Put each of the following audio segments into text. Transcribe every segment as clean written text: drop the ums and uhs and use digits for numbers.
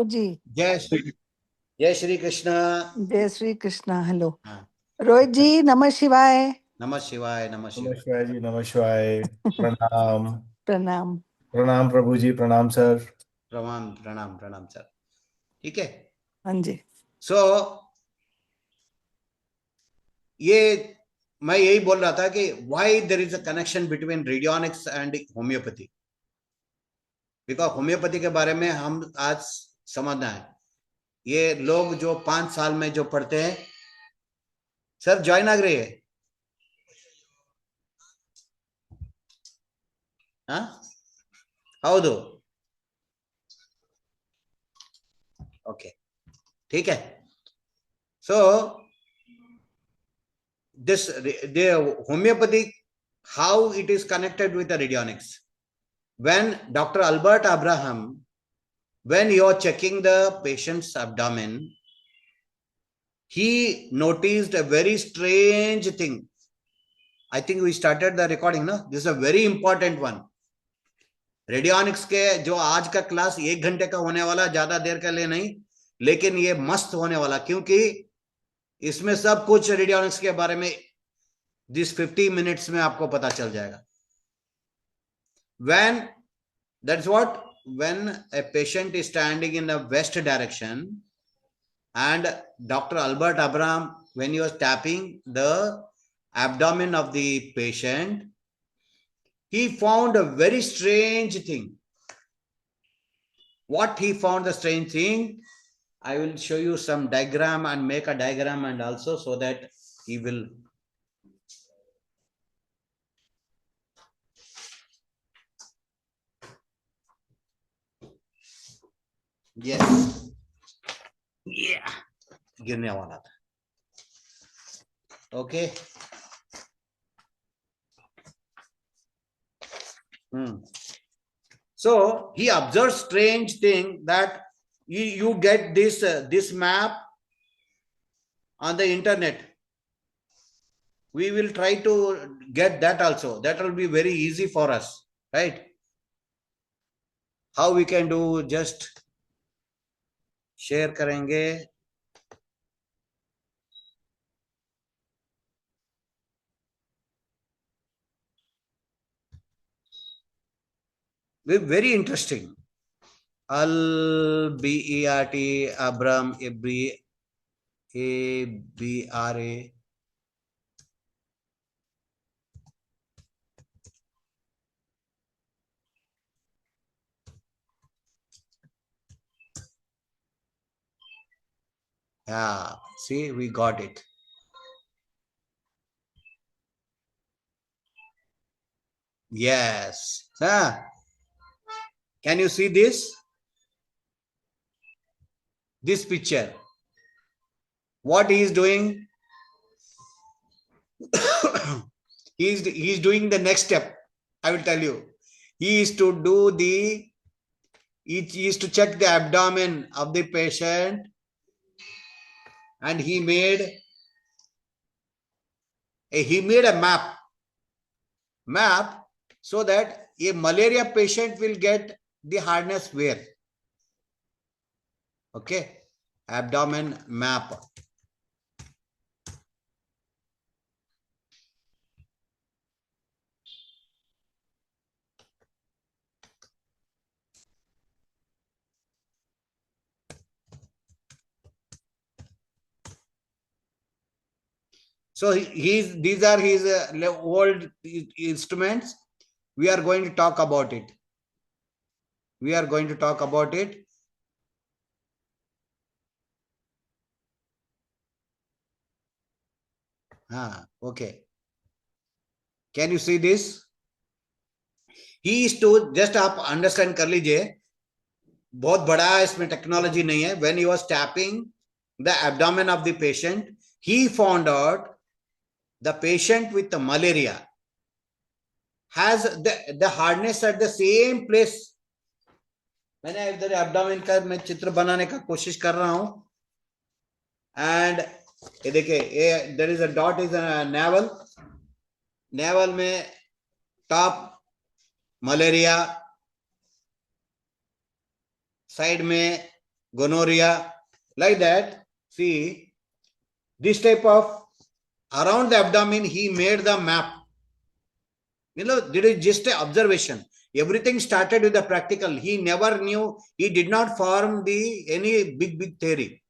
बापू जी। जय श्री जय श्री कृष्ण। जय श्री कृष्ण। हेलो हाँ, रोहित जी, नमः शिवाय। नमः शिवाय नमः नमः शिवाय। शिवाय जी, नमः शिवाय। प्रणाम। प्रणाम। प्रणाम प्रभु जी, प्रणाम सर। प्रणाम प्रणाम प्रणाम सर। ठीक है। हाँ जी। सो ये मैं यही बोल रहा था कि why there is a connection between radionics and homeopathy. Because homeopathy के बारे में हम आज समझना है। ये लोग जो 5 साल में जो पढ़ते हैं, सर ज्वाइन आ रही है। हाँ, ಹೌದು, ओके, ठीक है। सो this the homeopathy, how it is connected with the radionics. When Dr. Albert Abraham, when you are checking the patient's abdomen, he noticed a very strange thing. I think we started the recording, no? This is a very important one. रेडियोनिक्स के जो आज का class 1 घंटे का होने वाला, ज्यादा देर के लिए नहीं, लेकिन ये मस्त होने वाला, क्योंकि इसमें सब कुछ रेडियोनिक्स के बारे में जिस 50 मिनट्स में आपको पता चल जाएगा. When that's what when a patient is standing in the west direction and Dr. Albert Abraham, when he was tapping the abdomen of the patient, he found a very strange thing. What he found the strange thing, I will show you some diagram and make a diagram, and also so that he will. Yes. Yeah. गिरने वाला था. Okay. So he observed strange thing that you get this map on the internet. We will try to get that also. That will be very easy for us, right? How we can do, just share करेंगे. Very interesting. Albert Abram Abra. Yeah, see, we got it. Yes. Can you see this? This picture. What he is doing? He is doing the next step. I will tell you. He is to do he is to check the abdomen of the patient, and he made a map so that a malaria patient will get the hardness where. Okay, abdomen map. So these are his old instruments. We are going to talk about it. We are going to talk about it. Okay. Can you see this? He is to just आप understand कर लीजिए. बहुत बड़ा इसमें technology नहीं है. When he was tapping the abdomen of the patient, he found out the patient with the malaria has the hardness at the same place. मैंने इधर एब्डोमेन का मैं चित्र बनाने का कोशिश कर रहा हूं. एंड ये देखिए, ये there is a dot is navel में टॉप मलेरिया, साइड में gonorrhea, like that. See, this type of around the abdomen, he made the map. There is just an observation. Everything started with the practical. He never knew, he did not form any big theory.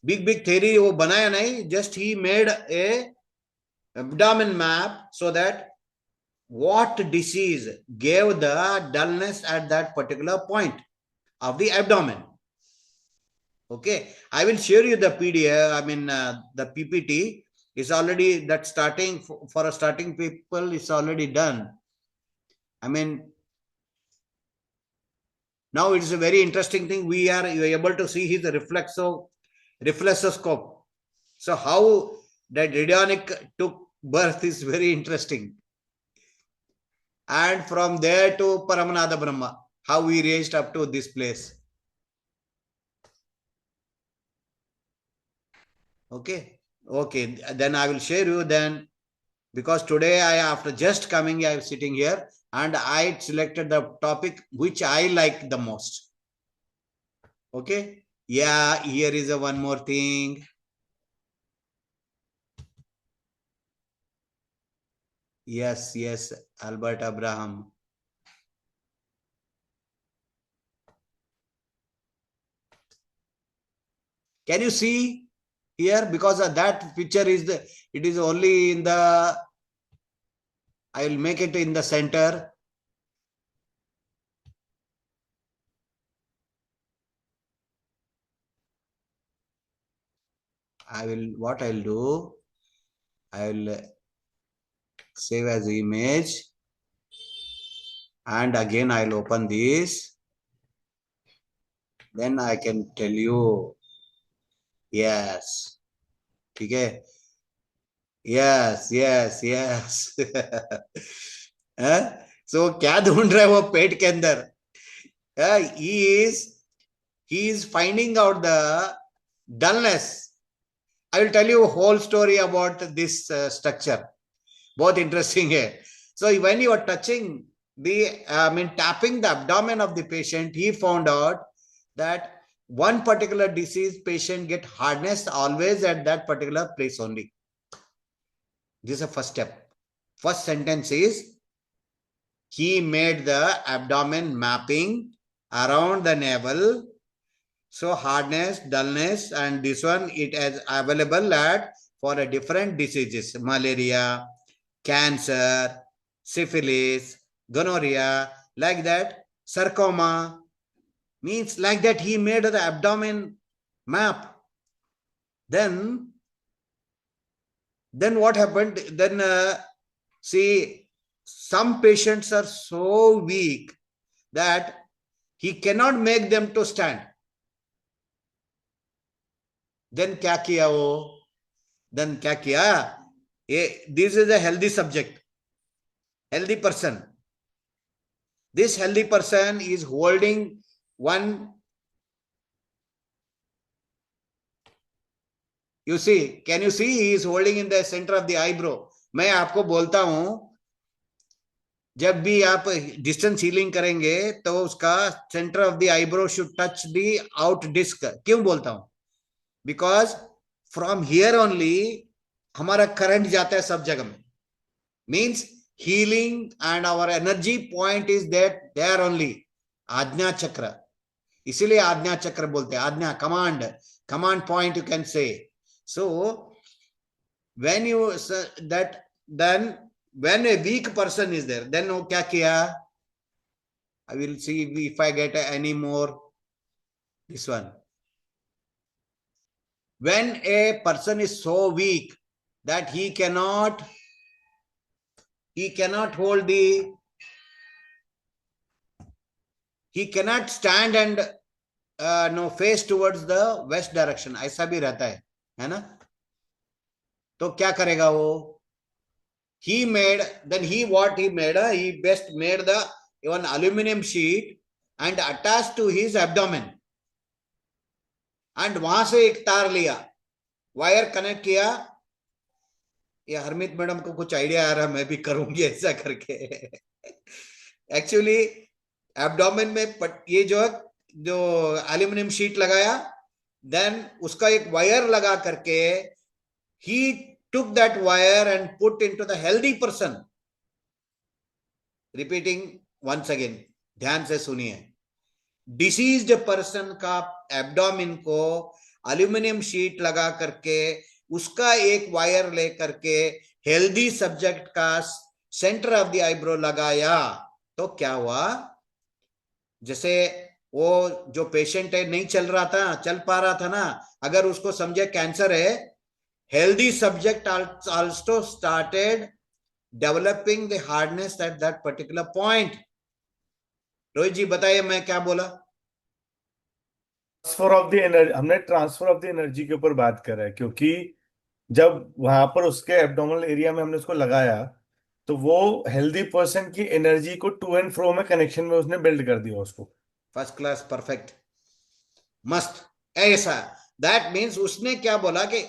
Big theory वो बनाया नहीं, just he made a abdomen map so that what disease gave the dullness at that particular point of the abdomen. Okay, I will share you the PDF. The PPT is already that starting for a starting people is already done. Now it is a very interesting thing. You are able to see his reflexoscope. So how that radionic took birth is very interesting. And from there to Paramanada Brahma, how we reached up to this place. Okay, then I will share you then, because today after just coming, I am sitting here and I selected the topic which I like the most. Okay, yeah, here is one more thing. Yes, Albert Abraham. Can you see here? Because of that picture it is only in the, I will make it in the center. What I'll do, I'll save as image, and again I'll open this. Then I can tell you. Yes. Okay. Yes. So क्या ढूंढ रहा है वो पेट के अंदर? He is finding out the dullness. I will tell you a whole story about this structure. बहुत interesting है. So when you are touching tapping the abdomen of the patient, he found out that one particular disease patient get hardness always at that particular place only. This is the first step. First sentence is, he made the abdomen mapping around the navel. So hardness, dullness, and this one, it is available for a different diseases. Malaria, cancer, syphilis, gonorrhea, like that. Sarcoma, means like that he made the abdomen map. Then what happened? Then see, some patients are so weak that he cannot make them to stand. Then क्या किया वो? Then क्या किया? This is a healthy subject, healthy person. This healthy person is holding one. You see, can you see? He is holding in the center of the eyebrow. मैं आपको बोलता हूं, जब भी आप डिस्टेंस हीलिंग करेंगे तो उसका centre of the eyebrow should touch the out disc. क्यों बोलता हूं? बिकॉज फ्रॉम हियर ओनली हमारा करंट जाता है सब जगह में. Means healing and our energy point is that there only. आज्ञा चक्र, इसीलिए आज्ञा चक्र बोलते हैं. आज्ञा, command point you can say. So when you that, then when a weak person is there, then वो क्या किया? I will see if I get any more. This one. When a person is so weak that he cannot hold the, he cannot stand and face towards the west direction. ऐसा भी रहता है ना? तो क्या करेगा वो? He made, then he best made the one aluminum sheet and attached to his abdomen, and वहां से एक तार लिया, वायर कनेक्ट किया. ये हरमीत मैडम को कुछ आइडिया आ रहा, मैं भी करूंगी ऐसा करके. एक्चुअली एब्डोमेन में ये जो जो एल्यूमिनियम शीट लगाया, देन उसका एक वायर लगा करके he took that wire and put into the healthy person. Repeating once again, ध्यान से सुनिए, डिसीज्ड पर्सन का एब्डोमिन को एल्यूमिनियम शीट लगा करके उसका एक वायर ले करके हेल्दी सब्जेक्ट का सेंटर ऑफ द आईब्रो लगाया, तो क्या हुआ, जैसे वो जो पेशेंट है नहीं चल पा रहा था ना, अगर उसको समझे कैंसर है, healthy subject also started developing the hardness at that particular point. Rohit जी बताइए मैं क्या बोला? ट्रांसफर ऑफ द एनर्जी, हमने ट्रांसफर ऑफ द एनर्जी के ऊपर बात करा है, क्योंकि जब वहां पर उसके एब्डोमिनल एरिया में हमने उसको लगाया तो वो हेल्दी पर्सन की एनर्जी को टू एंड फ्रो में कनेक्शन में उसने बिल्ड कर दिया उसको। फर्स्ट क्लास, परफेक्ट, मस्त, ऐसा। दैट मीन्स उसने क्या बोला कि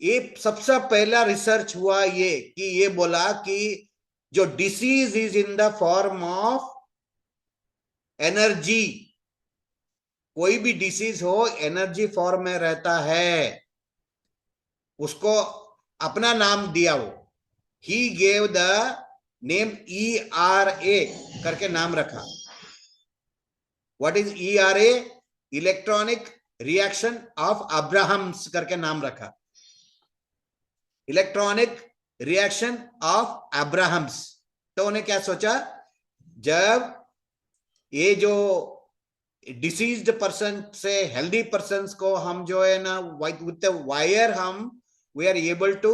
ये सबसे पहला रिसर्च हुआ ये कि ये बोला कि जो disease is in the form of energy, कोई भी डिसीज हो एनर्जी फॉर्म में रहता है, उसको अपना नाम दिया वो, he gave the name ERA करके नाम रखा। What is ERA? Electronic reaction of Abrahams करके नाम रखा, इलेक्ट्रॉनिक रिएक्शन ऑफ अब्राहम्स। तो उन्हें क्या सोचा, जब ये जो डिसीज्ड पर्सन से हेल्दी पर्सन को हम जो है ना विद द वायर हम we are able to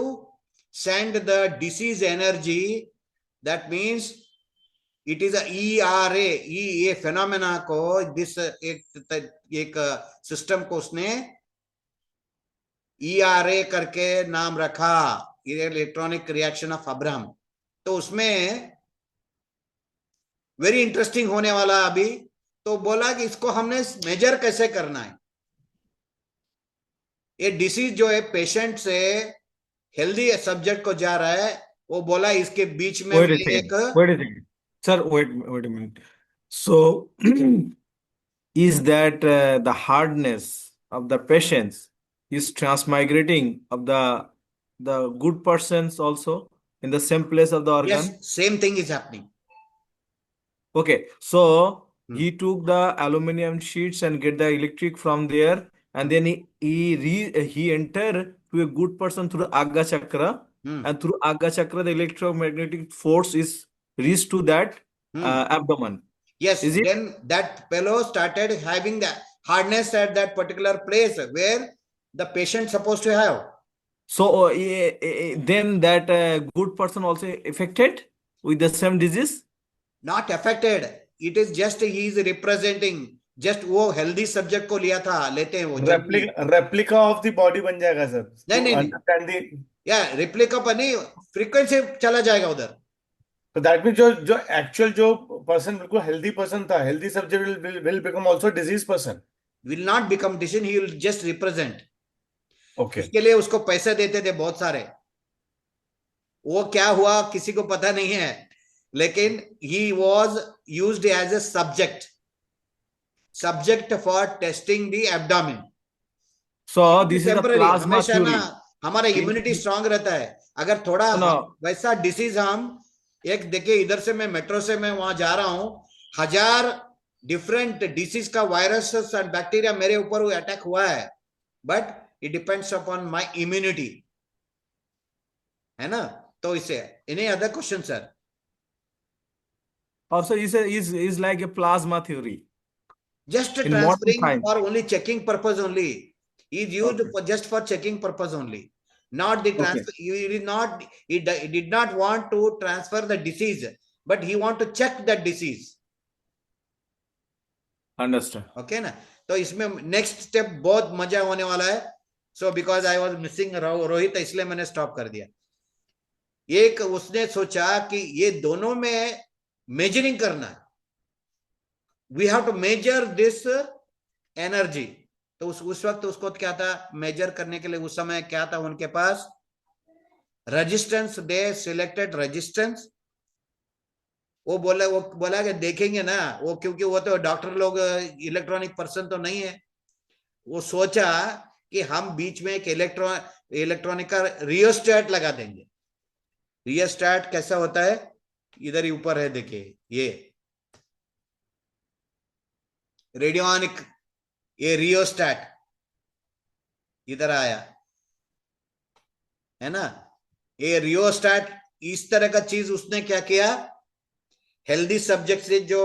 send the disease energy, that means it is ERA, ये फेनोमेना को, दिस एक सिस्टम को उसने ERA करके नाम रखा, इलेक्ट्रॉनिक रिएक्शन ऑफ अब्राहम। तो उसमें वेरी इंटरेस्टिंग होने वाला अभी, तो बोला कि इसको हमने मेजर कैसे करना है। ये डिसीज जो है पेशेंट से हेल्दी सब्जेक्ट को जा रहा है, वो बोला इसके बीच में Wait a एक second. Wait a second. Sir, wait a minute. So, is that the hardness of the patients is transmigrating of the good persons also in the same place of the organ? yes, same thing is happening. Okay, so he took the aluminum sheets and get the electric from there, and then he entered to a good person through Agga Chakra, and through Agga Chakra the electromagnetic force is reached to that abdomen. Yes, Is it? then that fellow started having the hardness at that particular place where the patient supposed to have. So then that good person also affected with the same disease? Not affected, it is just he is representing, just वो healthy subject को लिया था, लेते हैं वो replica of the body बन जाएगा sir. नहीं अंडरस्टैंड द, या रेप्लिका पर नहीं, फ्रीक्वेंसी चला जाएगा उधर। तो दैट मीन जो एक्चुअल जो पर्सन बिल्कुल हेल्दी पर्सन था, healthy subject will become also disease person, will not become disease, he will just represent. Okay, इसके लिए उसको पैसे देते थे बहुत सारे, वो क्या हुआ किसी को पता नहीं है, लेकिन he was used as a subject for testing the abdomen. So this is the plasma हमेशा theory. ना हमारा इम्यूनिटी स्ट्रांग रहता है, अगर थोड़ा वैसा डिसीज हम एक देखिए, इधर से मैं मेट्रो से मैं वहां जा रहा हूं, 1000 डिफरेंट डिसीज का वायरस एंड बैक्टीरिया मेरे ऊपर अटैक हुआ है, but it depends upon my immunity, है ना। तो इसे any other question sir? Also is like a plasma theory. Just In modern transferring time. for only checking purpose only. Is used for just for checking purpose only. Not the transfer. He did not want to transfer the disease, but he want to check the disease. Understand. Okay ना? तो इसमें next step बहुत मजा होने वाला है। So because I was missing Rohit, इसलिए मैंने स्टॉप कर दिया। एक उसने सोचा कि ये दोनों में मेजरिंग करना है, we have to measure this energy. तो उस वक्त उसको क्या था, मेजर करने के लिए उस समय क्या था उनके पास, रेजिस्टेंस। दे सिलेक्टेड रेजिस्टेंस, वो बोला कि देखेंगे ना वो, क्योंकि वो तो डॉक्टर लोग इलेक्ट्रॉनिक पर्सन तो नहीं है। वो सोचा कि हम बीच में एक इलेक्ट्रॉनिक का रियोस्टेट लगा देंगे। रियोस्टेट कैसा होता है, इधर ही ऊपर है देखिए, ये रेडियोनिक, ये रियोस्टेट इधर आया है ना, ये रियोस्टेट इस तरह का चीज उसने क्या किया, हेल्दी सब्जेक्ट से जो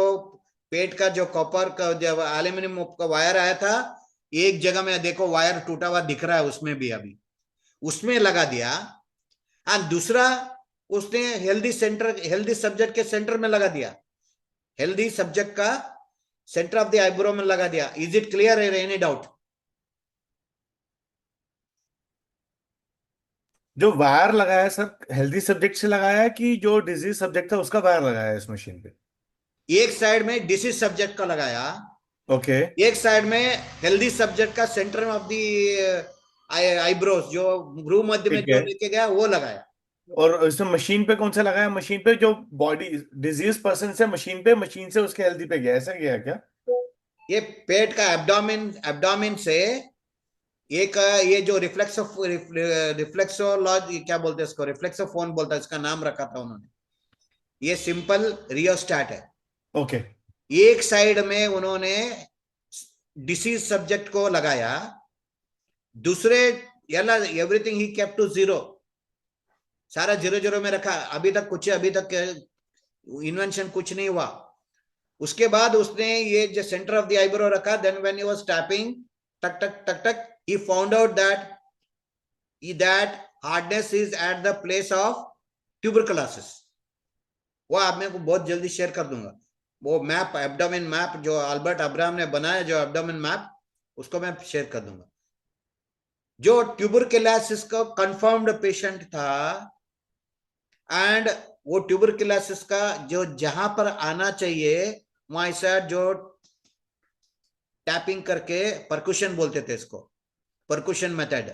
पेट का जो कॉपर का जब एल्यूमिनियम का वायर आया था, एक जगह में देखो वायर टूटा हुआ दिख रहा है, उसमें भी अभी उसमें लगा दिया। और दूसरा उसने हेल्दी सब्जेक्ट के सेंटर में लगा दिया, हेल्दी सब्जेक्ट का सेंटर ऑफ द आईब्रो में लगा दिया। Is it clear, any doubt? जो वायर लगाया है सर, हेल्दी सब्जेक्ट से लगाया है कि जो डिजीज सब्जेक्ट था उसका वायर लगाया है इस मशीन पे? एक साइड में डिसीज सब्जेक्ट का लगाया, ओके। एक साइड में हेल्दी सब्जेक्ट का सेंटर ऑफ दी आईब्रोज, जो भ्रू मध्य में ठीक जो है। लेके गया वो लगाया। और इसमें मशीन पे कौन सा लगाया? मशीन पे जो बॉडी डिजीज पर्सन से मशीन पे, मशीन से उसके हेल्दी पे गया, ऐसा गया क्या? ये पेट का एब्डोमेन से एक ये जो रिफ्लेक्सोलॉजी क्या बोलते हैं इसको, रिफ्लेक्सोफोन बोलता है, इसका नाम रखा था उन्होंने। ये सिंपल रियोस्टेट है। ओके। एक साइड में उन्होंने डिसीज सब्जेक्ट को लगाया, दूसरे everything he kept to zero, सारा जीरो जीरो में रखा। अभी तक इन्वेंशन कुछ नहीं हुआ। उसके बाद उसने ये जो सेंटर ऑफ द आईब्रो रखा, then when he was tapping टक टक टक टक, he found out that hardness is at the place of tuberculosis। वो आप मेरे को बहुत जल्दी शेयर कर दूंगा, वो मैप, एब्डोमेन मैप जो अल्बर्ट अब्राहम ने बनाया, जो एब्डोमेन मैप, उसको मैं शेयर कर दूंगा। जो ट्यूबरकुलोसिस का कंफर्म्ड पेशेंट था, एंड वो ट्यूबरकुलोसिस का जो जहां पर आना चाहिए वहां ऐसा जो टैपिंग करके, परकुशन बोलते थे इसको, परकुशन मेथड,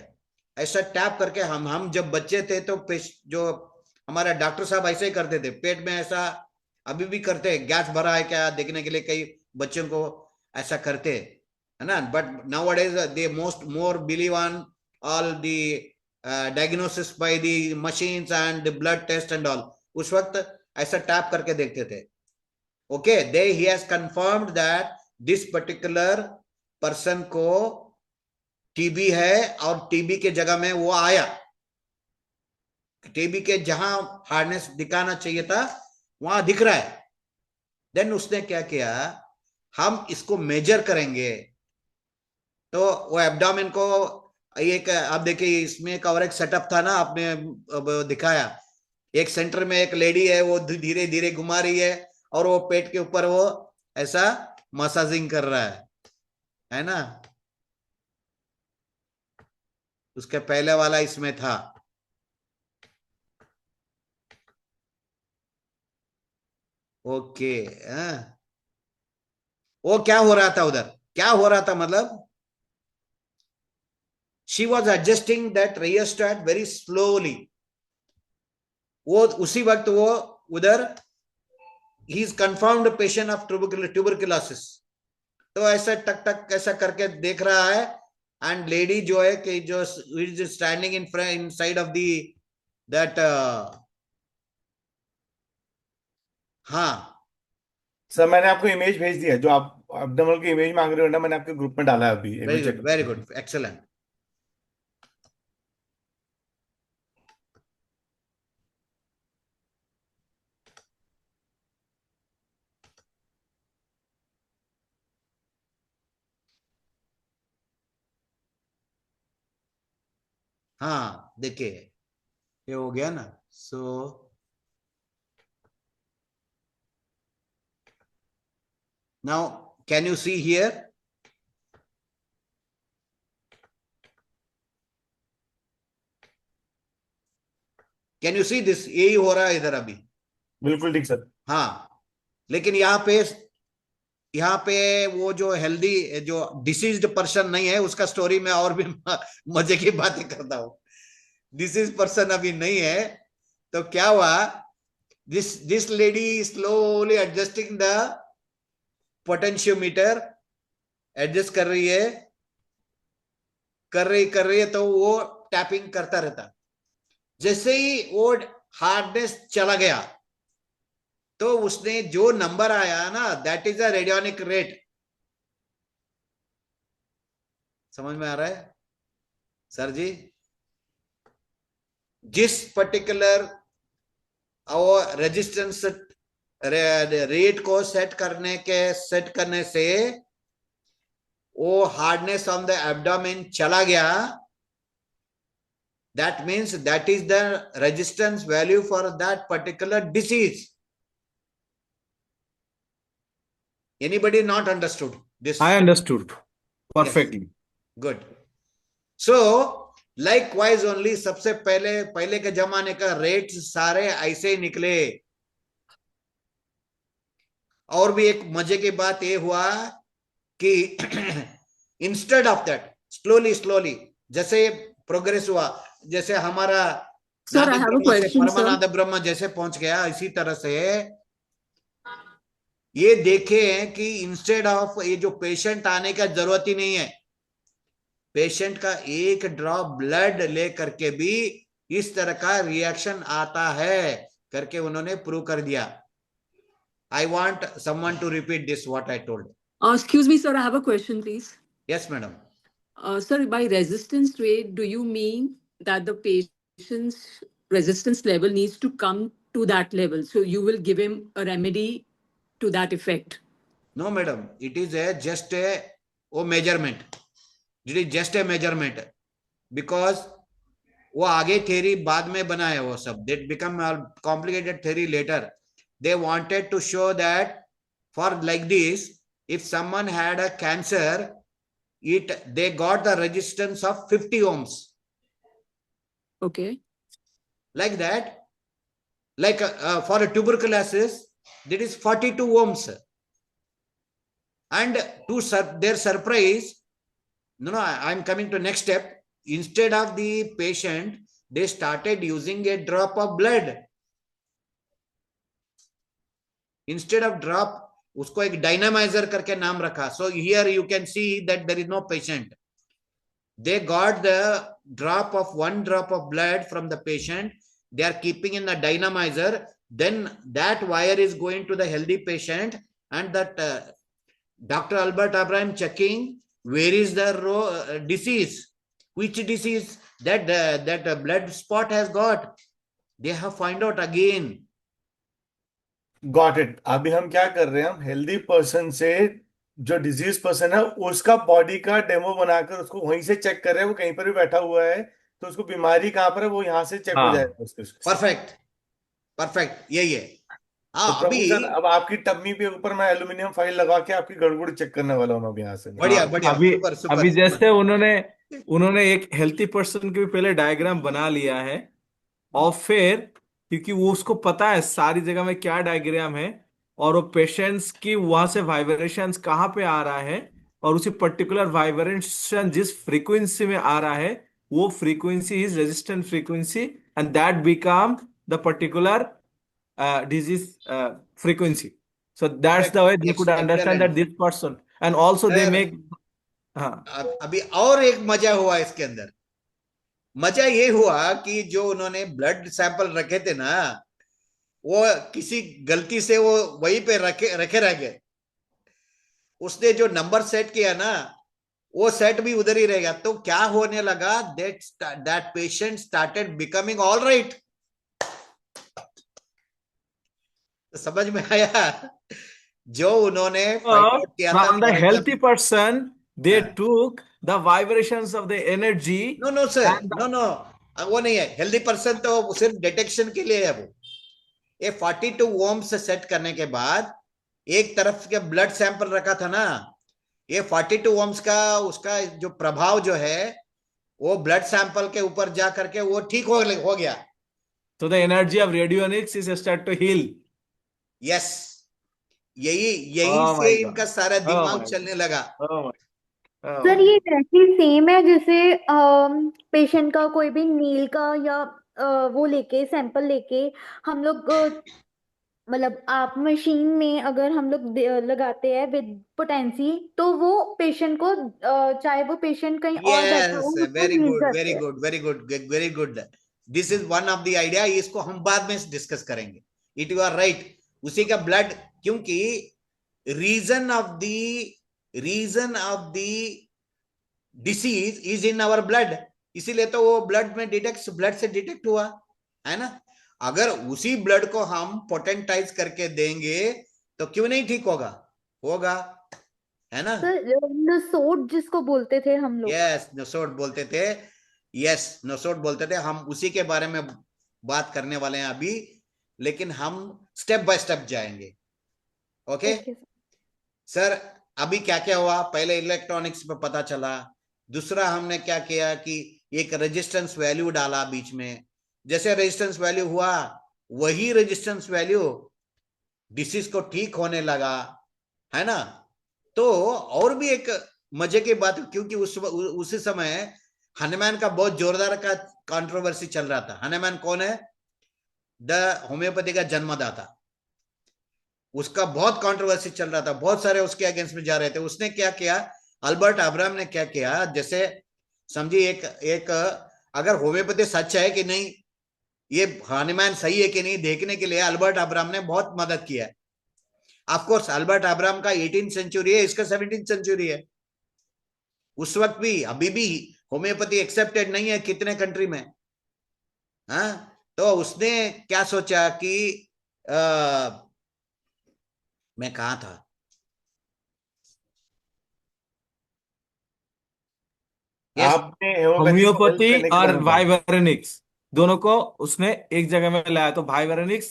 ऐसा टैप करके हम जब बच्चे थे तो जो हमारा डॉक्टर साहब ऐसे ही करते थे, पेट में ऐसा अभी भी करते हैं, गैस भरा है क्या देखने के लिए कई बच्चों को ऐसा करते है ना। But nowadays they more believe on all the diagnosis by the machines and the blood test and all. उस वक्त ऐसा टैप करके देखते थे। Okay, they he has confirmed that this particular person को टीबी है, और टीबी के जगह में वो आया, टीबी के जहां हार्डनेस दिखाना चाहिए था वहां दिख रहा है। देन उसने क्या किया, हम इसको मेजर करेंगे। तो वो एब्डोमेन को एक, अब देखिए इसमें एक और एक सेटअप था ना, आपने दिखाया, एक सेंटर में एक लेडी है, वो धीरे धीरे घुमा रही है, और वो पेट के ऊपर वो ऐसा मसाजिंग कर रहा है ना। उसके पहले वाला इसमें था। ओके, वो क्या हो रहा था उधर, क्या हो रहा था मतलब, she was adjusting that rheostat very slowly. वो उसी वक्त वो उधर, he is confirmed patient of tuberculosis, तो ऐसा टक टक ऐसा करके देख रहा है। एंड लेडी जो है कि जो is standing in side of the that, हाँ सर मैंने आपको इमेज भेज दिया, जो आप एब्डोमेन की इमेज मांग रहे हो ना, मैंने आपके ग्रुप में डाला है अभी, एक वेरी बार good, check very good, excellent. हाँ देखिए ये हो गया ना। So now can you see here, can you see this, यही हो रहा है इधर अभी। बिल्कुल ठीक सर। हाँ, लेकिन यहाँ पे वो जो हेल्दी, जो डिसीज्ड पर्सन नहीं है, उसका स्टोरी में और भी मजे की बातें करता हूं। डिसीज पर्सन अभी नहीं है, तो क्या हुआ, this lady is slowly adjusting the potentiometer, adjust कर रही है तो वो टैपिंग करता रहता. जैसे ही वो हार्डनेस चला गया तो उसने जो नंबर आया ना, दैट इज अ रेडियोनिक रेट. समझ में आ रहा है सर जी? जिस पर्टिकुलर और रेजिस्टेंस रेट को सेट करने से वो हार्डनेस ऑन द एब्डोमेन चला गया. That means that is the resistance value for that particular disease. Anybody not understood this? I understood perfectly. Good. So likewise only सबसे पहले के जमाने का रेट सारे ऐसे ही निकले. और भी एक मजे की बात ये हुआ कि इंस्टेड ऑफ दैट स्लोली जैसे प्रोग्रेस हुआ, जैसे हमारा Sir, I have a question, sir. परमानंद ब्रह्म जैसे पहुंच गया, इसी तरह से ये देखें कि इंस्टेड ऑफ ये जो पेशेंट आने का जरूरत ही नहीं है, पेशेंट का एक ड्रॉप ब्लड ले करके भी इस तरह का रिएक्शन आता है करके उन्होंने प्रूव कर दिया. I want someone to repeat this what I told. Excuse me, sir, I have a question, please. Yes, madam. Sir, by resistance rate, do you mean that the patient's resistance level needs to come to that level? So you will give him a remedy to that effect? No, madam. It is just a measurement. It is just a measurement. Because वो आगे theory बाद में बना है वो सब. That become a complicated theory later. They wanted to show that for like this, if someone had a cancer, they got the resistance of 50 ohms. Okay. Like that. Like for a tuberculosis, that is 42 ohms. And to their surprise, I'm coming to next step. Instead of the patient, they started using a drop of blood. Instead of drop, उसको एक dynamizer करके नाम रखा. So here you can see that there is no patient. They got the one drop of blood from the patient. They are keeping in the dynamizer. Then that wire is going to the healthy patient, and that Dr. Albert Abraham checking where is the disease, which disease that blood spot has got. They have find out again. Got it. अभी हम क्या कर रहे हैं, हम healthy person से जो disease person है उसका बॉडी का डेमो बनाकर उसको वहीं से चेक कर रहे हैं. वो कहीं पर भी बैठा हुआ है तो उसको बीमारी कहाँ पर है वो यहाँ से चेक हो जाएगा उसके. परफेक्ट यही है. तो अभी सर, अब आपकी टम्मी पे ऊपर मैं एल्यूमिनियम फाइल लगा के आपकी गड़बड़ चेक करने वाला हूँ अब यहाँ से. बढ़िया. अभी जैसे उन्होंने एक हेल्थी पर्सन के भी पहले डायग्राम बना लिया है, और फिर क्योंकि वो उसको पता है सारी जगह में क्या डायग्राम है और वो पेशेंट्स की वहां से वाइब्रेशंस कहाँ पे आ रहा है, और उसी पर्टिकुलर वाइब्रेशन जिस फ्रीक्वेंसी में आ रहा है वो frequency is resistant frequency, and that become the particular disease frequency. So that's the way they could understand that this person, and also they make. अभी और एक मजा हुआ इसके अंदर. मजा ये हुआ कि जो उन्होंने ब्लड सैंपल रखे थे ना, वो किसी गलती से वो वहीं पे रखे रह गए. उसने जो नंबर सेट किया ना, वो सेट भी उधर ही रह गया. तो क्या होने लगा, that patient started becoming all right. समझ में आया जो उन्होंने किया था. From the healthy person, they took the vibrations of the energy. No sir, no वो नहीं है. हेल्दी पर्सन तो सिर्फ डिटेक्शन के लिए है. वो ये 42 ओम से सेट करने के बाद एक तरफ के ब्लड सैंपल रखा था ना, ये 42 ओम्स का उसका जो प्रभाव जो है वो ब्लड सैंपल के ऊपर जा करके वो ठीक हो गया. So the energy of radionics is start to heal. Yes, यही से इनका सारा दिमाग चलने लगा. सर ये वैसे सेम है जैसे पेशेंट का कोई भी नील का या वो लेके सैंपल लेके हम लोग मतलब आप मशीन में अगर हम लोग लगाते हैं विद पोटेंसी, तो वो पेशेंट को चाहे वो पेशेंट कहीं और बैठा हो यस, उसको वेरी हील गुड, वेरी करते हैं। Good, very good, very good. This is one of the idea, इसको हम बाद में डिस्कस करेंगे। इट यू आर राइट, उसी का ब्लड, क्योंकि reason of the disease is in our blood, इसीलिए तो वो ब्लड में डिटेक्ट, ब्लड से डिटेक्ट हुआ है ना। अगर उसी ब्लड को हम पोटेंटाइज करके देंगे तो क्यों नहीं ठीक होगा, होगा, है ना। सर नसोट जिसको बोलते थे हम लोग। यस, नसोट बोलते थे, यस, नसोट बोलते थे। हम उसी के बारे में बात करने वाले हैं अभी, लेकिन हम स्टेप बाय स्टेप जाएंगे। ओके ओके सर, अभी क्या क्या हुआ, पहले इलेक्ट्रॉनिक्स पे पता चला, दूसरा हमने क्या किया कि एक रेजिस्टेंस वैल्यू डाला बीच में, जैसे रेजिस्टेंस वैल्यू हुआ वही रेजिस्टेंस वैल्यू डिसीज को ठीक होने लगा, है ना। तो और भी एक मजे की बात, क्योंकि उसी समय हनुमान का बहुत जोरदार का कंट्रोवर्सी चल रहा था। हनुमान कौन है, द होम्योपैथी का जन्मदाता, उसका बहुत कंट्रोवर्सी चल रहा था, बहुत सारे उसके अगेंस्ट में जा रहे थे। उसने क्या किया, अल्बर्ट अब्राहम ने क्या किया, जैसे समझिए एक अगर होम्योपैथी सच है कि नहीं, ये हनुमान सही है कि नहीं देखने के लिए अल्बर्ट अब्राहम ने बहुत मदद किया है। ऑफ कोर्स अल्बर्ट अब्राहम का 18th सेंचुरी है, इसका 17th सेंचुरी है। उस वक्त भी, अभी भी होम्योपैथी एक्सेप्टेड नहीं है कितने कंट्री में, हाँ। तो उसने क्या सोचा कि मैं कहा था, यस, आपने होम्योपैथी को हेल्प होम्योपैथी करने के और बारे में बात की। वाइब्रेनिक्स दोनों को उसने एक जगह में लाया, तो वाइब्रेनिक्स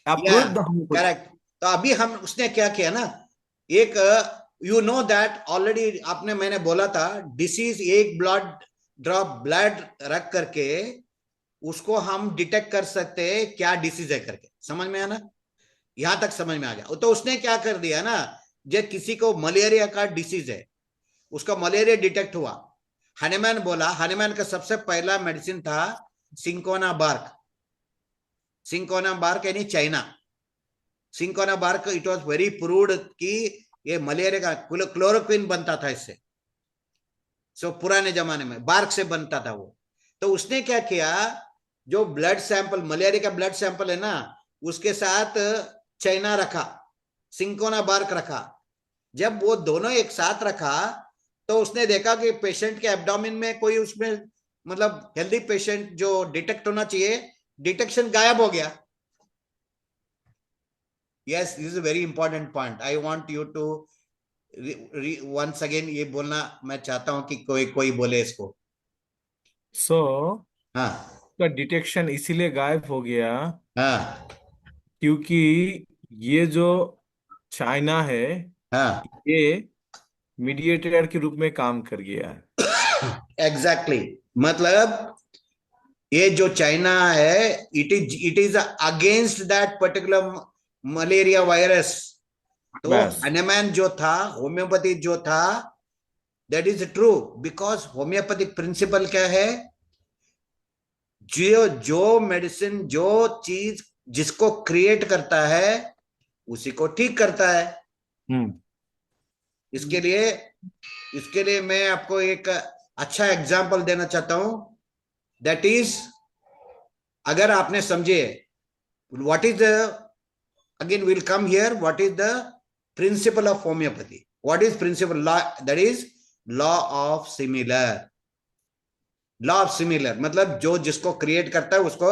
या अप्रूव्ड होम्योपैथी। करेक्ट। तो अभी हम उसने क्या किया ना, एक यू नो दैट ऑलरेडी आपने, मैंने बोला था डिसीज, एक ब्लड ड्रॉप ब्लड रख करके उसको हम डिटेक्ट कर सकते हैं क्या डिसीज है करके, समझ में आना, यहां तक समझ में आ गया। तो उसने क्या कर दिया ना, जब किसी को मलेरिया का डिसीज है, उसका मलेरिया डिटेक्ट हुआ, हनुमान बोला, हनुमान का सबसे पहला मेडिसिन था सिंकोना बार्क, सिंकोना बार्क यानी China, cinchona bark, it was very proved कि ये मलेरिया का क्लोरोक्विन बनता था इससे, सो पुराने जमाने में बार्क से बनता था वो। तो उसने क्या किया, जो ब्लड सैंपल, मलेरिया का ब्लड सैंपल है ना, उसके साथ चाइना रखा, सिंकोना बार्क रखा। जब वो दोनों एक साथ रखा तो उसने देखा कि पेशेंट के एब्डोमेन में कोई, उसमें मतलब हेल्दी पेशेंट जो डिटेक्ट होना चाहिए, डिटेक्शन गायब हो गया। Yes, this is a very important point, I want you to once again ये बोलना मैं चाहता हूं कि कोई कोई बोले इसको। सो हाँ, का डिटेक्शन इसीलिए गायब हो गया हाँ, क्योंकि ये जो चाइना है, हाँ, ये मीडिएटर के रूप में काम कर गया है। एग्जैक्टली मतलब ये जो चाइना है, it is against that particular malaria virus. तो बस। हनुमान जो था, होम्योपैथी जो था, that is true, because homeopathic principle क्या है, जो जो मेडिसिन, जो चीज जिसको क्रिएट करता है उसी को ठीक करता है। हम्म इसके लिए मैं आपको एक अच्छा एग्जांपल देना चाहता हूं, दैट इज, अगर आपने समझे what is the, again we'll come here, what is the principle of homeopathy, what is principle law, that is law of similar, law of similar, मतलब जो जिसको क्रिएट करता है उसको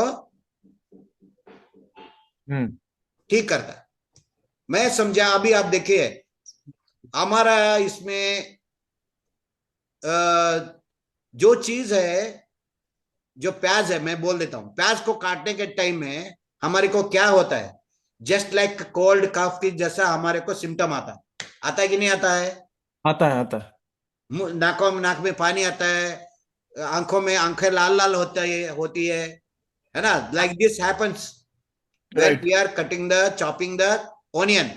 हम्म ठीक करता है। मैं समझा, अभी आप देखिए हमारा इसमें जो चीज है, जो प्याज है, मैं बोल देता हूं, प्याज को काटने के टाइम में हमारे को क्या होता है, जस्ट लाइक कोल्ड कफ की जैसा हमारे को सिम्टम आता है कि नहीं आता है, आता है, आता है। नाक में पानी आता है, आंखों में आंखें लाल लाल होती है ना, like this happens when right. we are cutting the chopping the onion।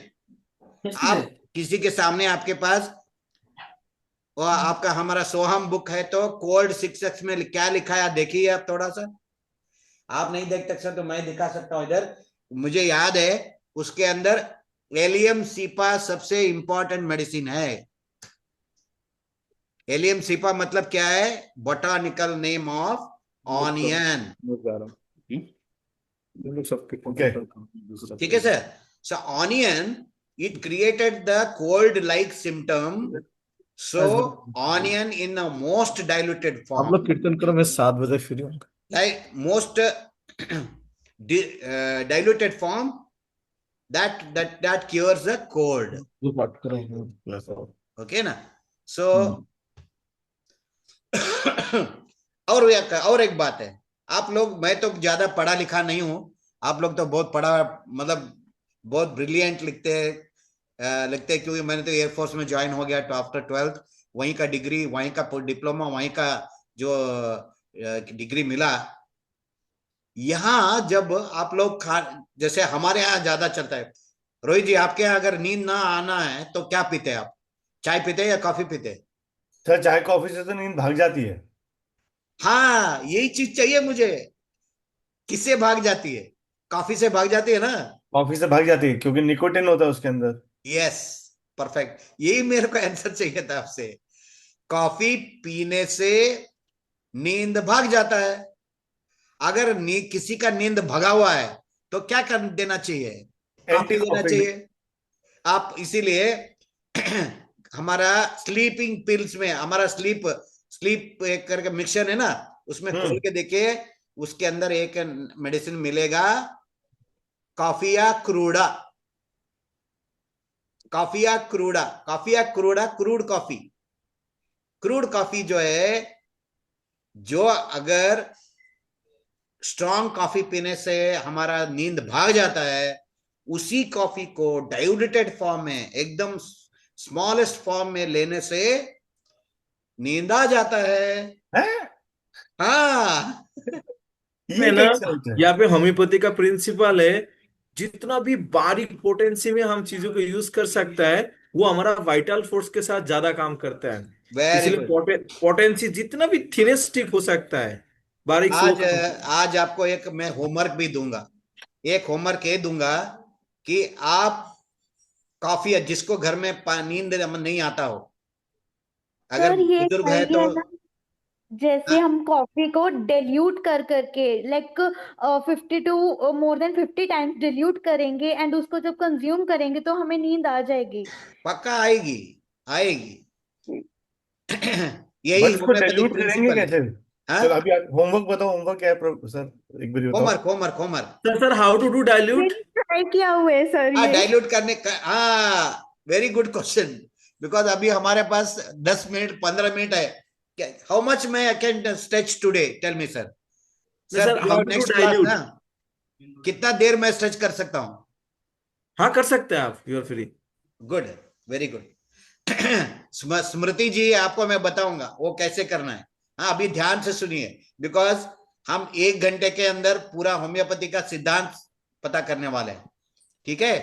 आप किसी के सामने आपके पास, और आपका हमारा सोहम बुक है तो कोल्ड 6x में क्या लिखा है देखिए, आप थोड़ा सा, आप नहीं देख सकते तो मैं दिखा सकता हूं इधर। मुझे याद है उसके अंदर एलियम सीपा सबसे इंपॉर्टेंट मेडिसिन है। एलियम सीपा मतलब क्या है? Botanical name of onion. Okay ठीक है sir. So onion it created the cold like symptom. So onion in the most diluted आप फॉर्म, लोग कीर्तन करो, मैं 7 बजे फ्री हूँ। like most diluted form that cures the cold. जो बात कर रहे हैं Okay ना? So और एक बात है, आप लोग, मैं तो ज्यादा पढ़ा लिखा नहीं हूं, आप लोग तो बहुत पढ़ा, मतलब बहुत ब्रिलियंट लिखते क्योंकि मैंने तो एयरफोर्स में ज्वाइन हो गया तो आफ्टर 12th वहीं का डिग्री, वहीं का डिप्लोमा, वहीं का जो डिग्री मिला। यहाँ जब आप लोग जैसे हमारे यहाँ ज्यादा चलता है, रोहित जी आपके यहाँ अगर नींद ना आना है तो क्या पीते हैं आप? चाय पीते हैं या कॉफी पीते हैं? सर चाय कॉफी से तो नींद भाग जाती है। हाँ, यही चीज चाहिए मुझे। किससे भाग जाती है? कॉफी से भाग जाती है ना? कॉफी से भाग जाती है क्योंकि निकोटिन होता है उसके अंदर। यस, परफेक्ट, यही मेरे को आंसर चाहिए था आपसे। कॉफी पीने से नींद भाग जाता है। अगर किसी का नींद भगा हुआ है तो क्या कर देना चाहिए? कॉफी देना चाहिए। आप इसीलिए हमारा स्लीपिंग पिल्स में, हमारा स्लीप एक करके मिक्सचर है ना, उसमें खोल के देखिए, उसके अंदर एक मेडिसिन मिलेगा, coffea cruda. Coffea cruda, coffea cruda, crude coffee जो है, जो अगर स्ट्रॉन्ग कॉफी पीने से हमारा नींद भाग जाता है, उसी कॉफी को डाइल्यूटेड फॉर्म में, एकदम स्मॉलेस्ट फॉर्म में लेने से नींद आ जाता है। हाँ, ये ना, कैसे होता है? यहाँ पे होम्योपैथी का प्रिंसिपल है, जितना भी बारीक पोटेंसी में हम चीजों को यूज कर सकता है, वो हमारा वाइटल फोर्स के साथ ज्यादा काम करता है। वेरी इसलिए गुड। पोटेंसी जितना भी थिनेस्टिक हो सकता है, बारीक से आज वो आज आपको एक मैं होमवर्क भी दूंगा। एक होमवर्क ये दूंगा कि आप कॉफी, जिसको घर में नींद नहीं आता हो, अगर सर ये बुजुर्ग है सही तो है ना, जैसे हम कॉफी को डिल्यूट कर करके like 50 to more than 50 times dilute करेंगे एंड उसको जब कंज्यूम करेंगे तो हमें नींद आ जाएगी। पक्का आएगी, आएगी। बट यही इसको होम्योपैथिक डाइल्यूट करेंगे प्रिंसिपल है। कैसे? हाँ, चलो अभी होमवर्क बताओ, होमवर्क क्या है सर, एक बार बताओ। Homework. Sir how to do dilute? मैंने ट्राई किया हुआ है सर हाँ, ये। डाइल्यूट करने का, हाँ, वेरी गुड क्वेश्चन। बिकॉज अभी हमारे पास 10 मिनट 15 मिनट है। हाउ मच मैं I can stretch today? Tell me sir. Sir how to do next class dilute? ना, कितना देर मैं स्ट्रेच कर सकता हूँ? हाँ कर सकते हैं आप, you are free. Good, very good. Smriti ji, आपको मैं बताऊंगा वो कैसे करना है। हाँ, अभी ध्यान से सुनिए, बिकॉज हम 1 घंटे के अंदर पूरा होम्योपैथी का सिद्धांत पता करने वाले हैं। ठीक है,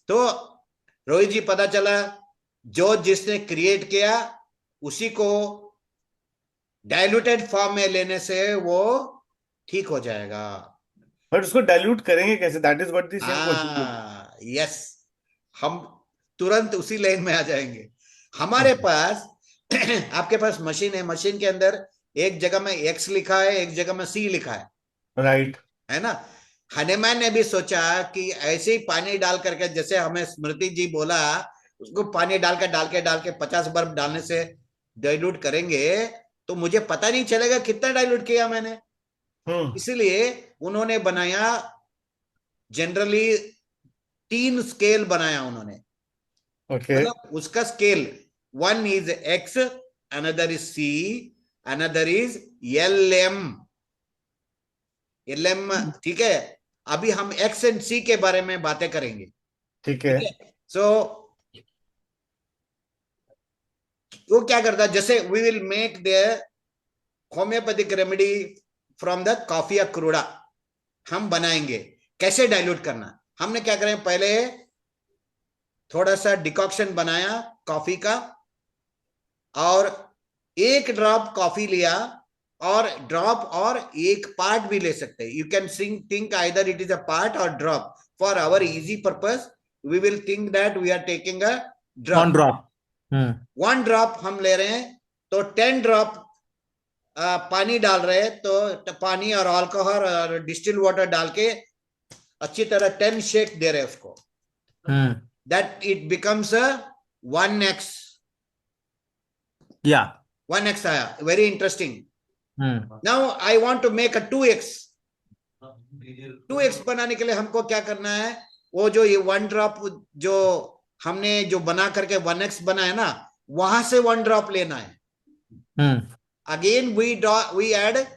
तो रोहित जी, पता चला जो जिसने क्रिएट किया उसी को डाइल्यूटेड फॉर्म में लेने से वो ठीक हो जाएगा। बट उसको डाइल्यूट करेंगे कैसे? That is what the same question. हाँ, यस, हम तुरंत उसी लाइन में आ जाएंगे। हमारे पास आपके पास मशीन है, मशीन के अंदर एक जगह में एक्स लिखा है, एक जगह में सी लिखा है, राइट। है ना? हनुमान ने भी सोचा कि ऐसे ही पानी डाल करके, जैसे हमें स्मृति जी बोला, उसको पानी डाल के 50 बर्फ डालने से डाइल्यूट करेंगे तो मुझे पता नहीं चलेगा कितना डाइल्यूट किया मैंने। इसलिए उन्होंने बनाया, जनरली 3 स्केल बनाया उन्होंने। ओके। मतलब उसका scale, 1 is X, another is C, another is LM। ठीक है, अभी हम एक्स एंड सी के बारे में बातें करेंगे। ठीक है। सो वो क्या करता है, जैसे we will make the homeopathic remedy from the coffee cruda, हम बनाएंगे कैसे डाइल्यूट करना। हमने क्या करें, पहले थोड़ा सा डिकॉक्शन बनाया कॉफी का, और 1 ड्रॉप कॉफी लिया, और ड्रॉप और 1 पार्ट भी ले सकते हैं। You can think either it is a part और drop. for our easy purpose, we will think that we are taking a drop. One drop. One drop हम ले रहे हैं, तो 10 ड्रॉप पानी डाल रहे हैं, तो पानी और अल्कोहल और डिस्टिल वाटर डाल के अच्छी तरह 10 शेक दे रहे हैं उसको. That it becomes a 1x. Yeah. 1x आया. Very interesting. Now I want to make a 2x. 2x बनाने के लिए हमको क्या करना है? वो जो ये 1 ड्रॉप जो हमने जो बना करके 1x बनाया ना, वहां से 1 ड्रॉप लेना है. Again we add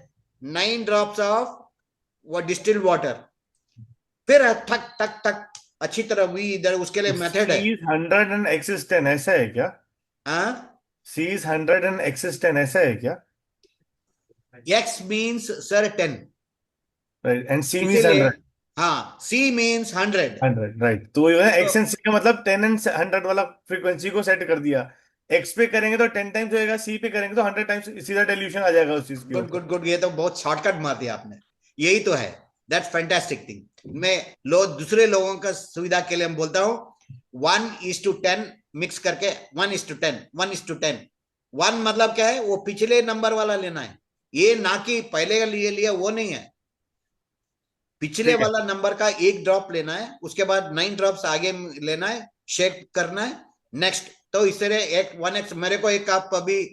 9 drops of distilled water. फिर ठक ठक ठक अच्छी तरह we इधर उसके लिए मेथड है. C is 100 and X is 10 ऐसा है क्या? हाँ, C is 100 and X is 10 ऐसा है क्या? X means sir 10. Right. And C means इसीलिए 100. हाँ, C means 100. 100 right. तो ये है X and C का मतलब 10 and 100 वाला फ्रीक्वेंसी को सेट कर दिया. X पे करेंगे तो 10 टाइम्स होएगा, C पे करेंगे तो 100 टाइम्स सीधा डिल्यूशन आ जाएगा उस चीज के गुड ऊपर. Good good. ये तो बहुत शॉर्टकट मार दिया आपने. यही तो है. That's fantastic thing. मैं दूसरे लोगों का सुविधा के लिए हम बोलता हूँ 1:10 मिक्स करके 1:10 1:10. 1 मतलब क्या है? वो पिछले नंबर वाला लेना है. ये ना कि पहले का लिए लिया वो नहीं है. पिछले ठीक है. वाला नंबर का 1 ड्रॉप लेना है, उसके बाद 9 ड्रॉप्स आगे लेना है, शेक करना है. नेक्स्ट तो इस तरह एक 1x. मेरे को एक आप अभी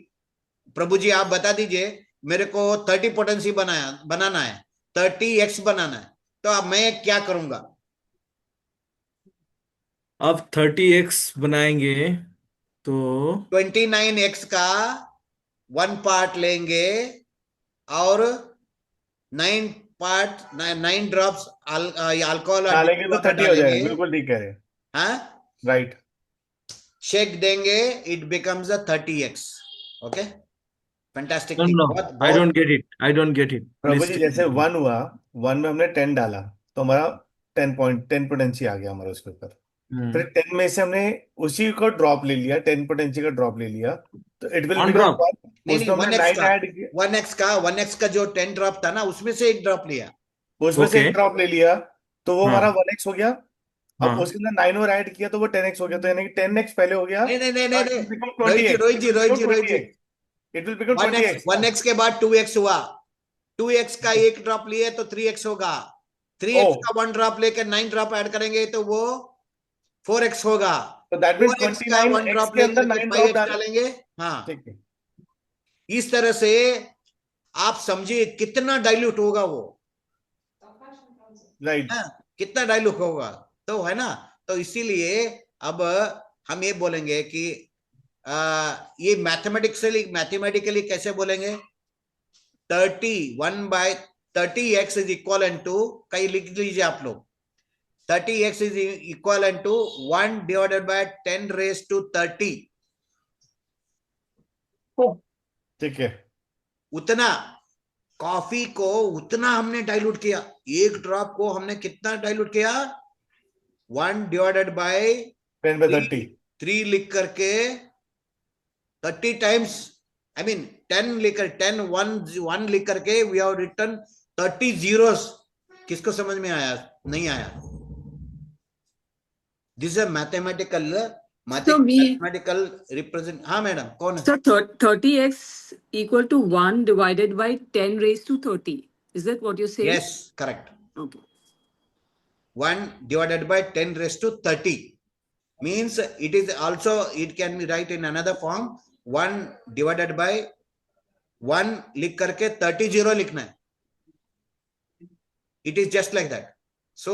प्रभु जी आप बता दीजिए, मेरे को 30 पोटेंसी बनाना है, 30x बनाना है, तो अब मैं क्या करूंगा? अब 30x बनाएंगे तो 29x का 1 पार्ट लेंगे और 9 ड्रॉप्स अल्कोहल डालेंगे तो 30 हो जाएगा. बिल्कुल ठीक कह रहे हैं. हाँ, राइट. शेक देंगे, it becomes a 30x. Okay, fantastic. no, I don't get it. I don't get it. Prabhu Please ji tell जैसे me. 1 हुआ, 1 में हमने 10 डाला तो हमारा 10 पोटेंसी आ गया हमारा उसके ऊपर. फिर 10 में से हमने उसी को ड्रॉप ले लिया, 10 पोटेंसी का ड्रॉप ले लिया, तो it will One become drop. नहीं उसमें हमने 1x 9 का ऐड किया. 1x का जो 10 ड्रॉप था ना, उसमें से 1 ड्रॉप लिया. उसमें से Okay. एक ड्रॉप ले लिया तो वो हाँ. हमारा 1x हो गया. अब हाँ. उसके अंदर 9 और ऐड किया तो वो 10x हो गया. तो यानी कि 10x पहले हो गया. नहीं नहीं नहीं It नहीं will become Rohit 20x. Ji It will become 20x. It will become 20x. 1x के बाद 2x हुआ. 2x का 1 ड्रॉप लिए तो 3x होगा. 3x का 1 ड्रॉप लेकर 9 ड्रॉप ऐड करेंगे तो वो 4x होगा. तो दैट मींस 4x का 1 29x ड्रॉप के अंदर लेकर 9 ड्रॉप 5x डालेंगे. हाँ, ठीक है. इस तरह से आप समझिए कितना डाइल्यूट होगा वो. राइट. कितना डाइल्यूट होगा, तो है ना. तो इसीलिए अब हम ये बोलेंगे कि ये मैथमेटिकली कैसे बोलेंगे? 1/30x इज इक्वल टू, कहीं लिख लीजिए आप लोग. 30x is equal to 1 divided by 10 raise to 30. ठीक है. उतना कॉफी को उतना हमने डाइल्यूट किया. 1 ड्रॉप को हमने कितना डाइल्यूट किया? 1 डिवाइडेड बाय 10/30. 3 लिख करके 30 टाइम्स, आई मीन 10 लिखकर 10 1 लिख करके वी हैव रिटन 30 zeros. किसको समझ में आया? नहीं आया. This is mathematical represent. हाँ मैडम, कौन है? So 30x equal to 1 divided by 10 raised to 30. Is that what you're saying? Yes, correct. Okay. 1 divided by 10 raised to 30 means it is also, it can be write in another form. 1 divided by 1 लिख करके 30 0 लिखना है. It is just like that. So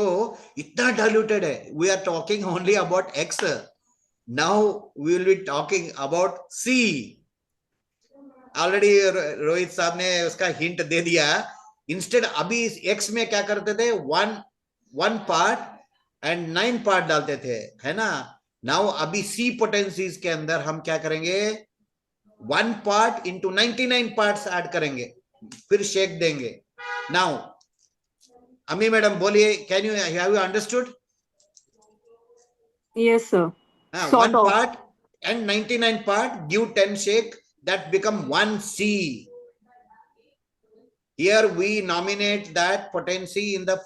इतना diluted है. We are talking only about x. Now we will be talking about C. Already Rohit साहब ने उसका hint दे दिया. इंस्टेड अभी x में क्या करते थे? 1 पार्ट एंड 9 पार्ट डालते थे, है ना. नाउ अभी C पोटेंसीज के अंदर हम क्या करेंगे? 1 पार्ट इंटू 99 पार्ट्स ऐड करेंगे, फिर शेक देंगे. नाउ अमी मैडम बोलिए, can you have you understood? Yes, sir. 1 Sort of. part and 99 part give 10 shake, that become 1C. Here we nominate that potency in the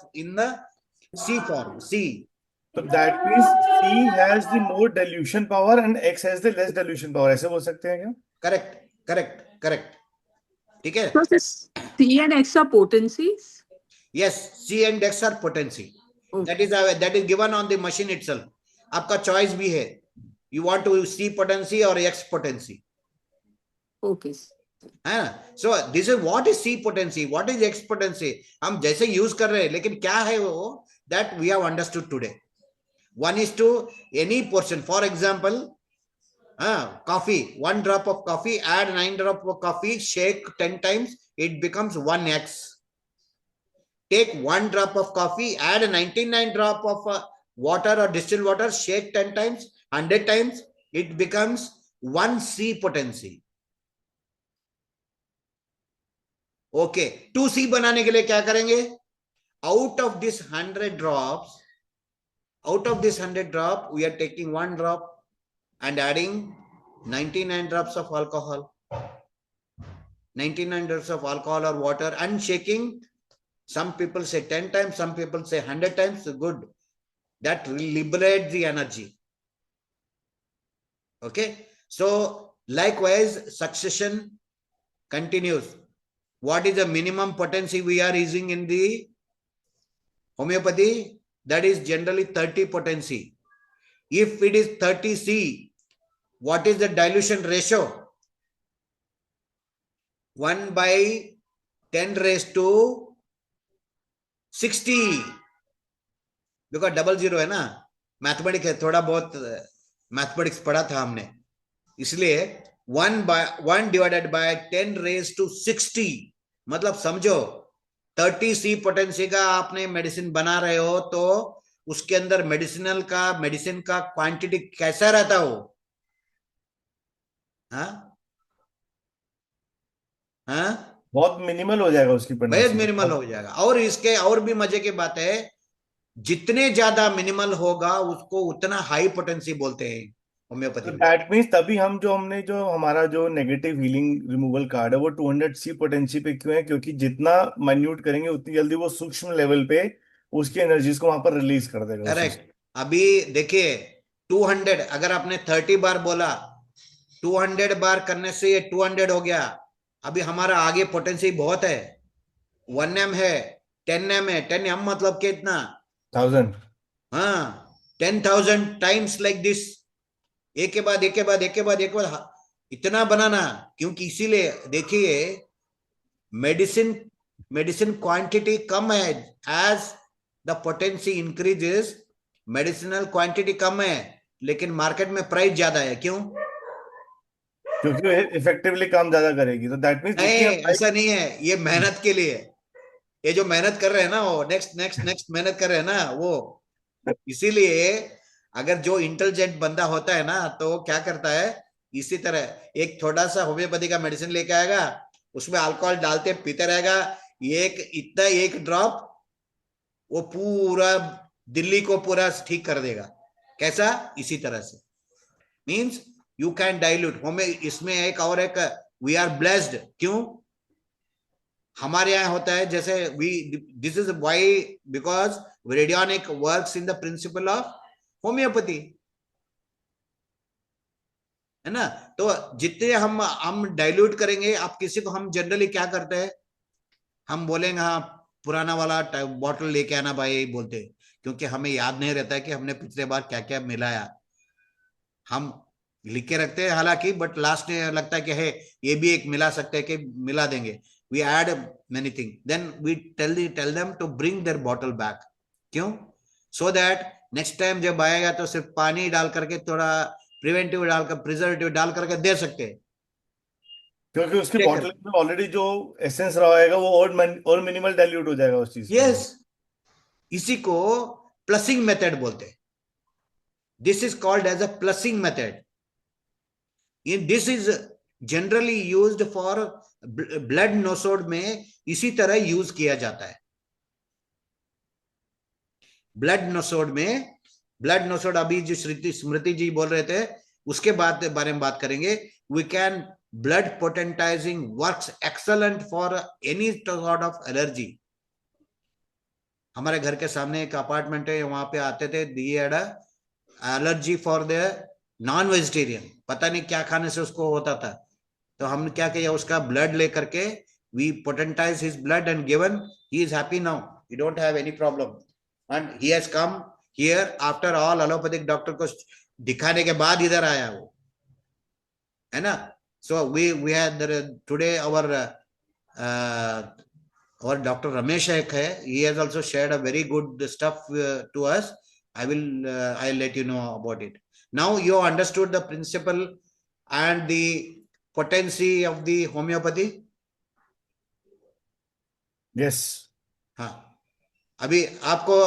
C form, C. तो that means C has the more dilution power and X has the less dilution power, ऐसे बोल सकते हैं क्या? Correct, correct, correct. ठीक है? So this C and X are potencies. Yes, C and X are potency. Okay. That is given on the machine itself. आपका choice भी है. You want to C potency or X potency. Okay. So this is what is C potency, what is X potency. हम जैसे use कर रहे हैं, लेकिन क्या है वो, that we have understood today. 1:, any portion. For example, coffee, 1 drop of coffee, add 9 drop of coffee, shake 10 times, it becomes 1x. Take 1 drop of coffee, add 99 drop of water or distilled water, shake 10 times, 100 times, it becomes 1C potency. Okay, 2C बनाने के लिए क्या करेंगे? Out of this 100 drops, we are taking 1 drop and adding 99 drops of alcohol. 99 drops of alcohol or water and shaking. Some people say 10 times, some people say 100 times. Good. That will liberate the energy. Okay. So likewise, succession continues. What is the minimum potency we are using in the homeopathy? That is generally 30 potency. If it is 30C, what is the dilution ratio? 1/10⁻60. Because 00 है ना, mathematics है, थोड़ा बहुत mathematics पढ़ा था हमने, इसलिए 1/10⁻60. मतलब समझो 30C पोटेंसी का आपने मेडिसिन बना रहे हो, तो उसके अंदर मेडिसिन का क्वांटिटी कैसा रहता हो? बहुत मिनिमल हो जाएगा उसकी बहुत potency। मिनिमल हो जाएगा। और इसके और भी मजे की बात है, जितने ज्यादा मिनिमल होगा उसको उतना हाई पोटेंसी बोलते हैं होम्योपैथी में। दैट मींस तभी हमने जो हमारा जो नेगेटिव हीलिंग रिमूवल कार्ड है वो 200C पोटेंसी पे क्यों है? क्योंकि जितना माइन्यूट करेंगे उतनी जल्दी वो सूक्ष्म लेवल पे उसकी एनर्जीज को वहां पर रिलीज कर देगा। करेक्ट। अभी देखिए 200, अगर आपने 30 बार बोला, 200 बार करने से ये 200 हो गया। अभी हमारा आगे पोटेंसी बहुत है, 1M है, 10M है। 10M मतलब कितना? 1000। हाँ, 10,000 टाइम्स लाइक दिस, एक के बाद एक के बाद एक के बाद एक के बाद इतना बनाना। क्योंकि इसीलिए देखिए मेडिसिन क्वांटिटी कम है, as the potency increases medicinal quantity कम है, लेकिन मार्केट में प्राइस ज्यादा है। क्यों? क्योंकि वो इफेक्टिवली काम ज्यादा करेगी। तो दैट मींस नहीं, ऐसा नहीं है, ये मेहनत के लिए। ये जो मेहनत कर रहे हैं ना, वो नेक्स्ट मेहनत कर रहे हैं ना वो। इसीलिए अगर जो इंटेलिजेंट बंदा होता है ना, तो क्या करता है, इसी तरह एक थोड़ा सा होम्योपैथी का मेडिसिन लेके आएगा, उसमें अल्कोहल डालते पीते रहेगा, एक ड्रॉप वो पूरा दिल्ली को पूरा ठीक कर देगा। कैसा? इसी तरह से मीन्स यू कैन डाइल्यूट। इसमें एक वी आर ब्लेस्ड। क्यों? हमारे यहाँ होता है जैसे this is why, because radionic works in the principle of homeopathy, है ना। तो जितने हम डाइल्यूट करेंगे, आप किसी को, हम जनरली क्या करते हैं, हम बोलेंगे हाँ पुराना वाला बॉटल लेके आना भाई, बोलते हैं, क्योंकि हमें याद नहीं रहता है कि हमने पिछले बार क्या क्या मिलाया। हम लिख के रखते हैं हालांकि, बट लास्ट में लगता है कि है ये भी एक मिला सकते हैं, कि मिला देंगे। We add many thing, then we tell them to bring their bottle back. क्यों? सो दैट नेक्स्ट टाइम जब आएगा तो सिर्फ पानी डाल करके, थोड़ा प्रिवेंटिव डालकर, प्रिजर्वेटिव डाल करके दे सकते हैं, क्योंकि उसकी बॉटल में ऑलरेडी जो एसेंस रहेगा वो और मिनिमल डाइल्यूट हो जाएगा उस चीज। यस, इसी को प्लसिंग मेथड बोलते हैं। This is called as a pulsing method. This is generally used for blood nosode में, इसी तरह यूज किया जाता है। ब्लड नोसोड अभी जो स्मृति जी बोल रहे थे, उसके बारे में बात करेंगे। We can blood potentizing works excellent for any sort of allergy. हमारे घर के सामने एक अपार्टमेंट है, वहां पे आते थे, they had allergy for the non vegetarian, पता नहीं क्या खाने से उसको होता था। तो हमने क्या किया, उसका ब्लड लेकर के we potentise his blood and given, he is happy now, he don't have any problem, and he has come here after all allopathic doctor को दिखाने के बाद इधर आया वो, है ना। So we had today our Dr. Ramesh Ek hai, he has also shared a very good stuff to us. I'll let you know about it. Now you understood the principle and the potency of the homeopathy. Yes. हाँ, अभी आपको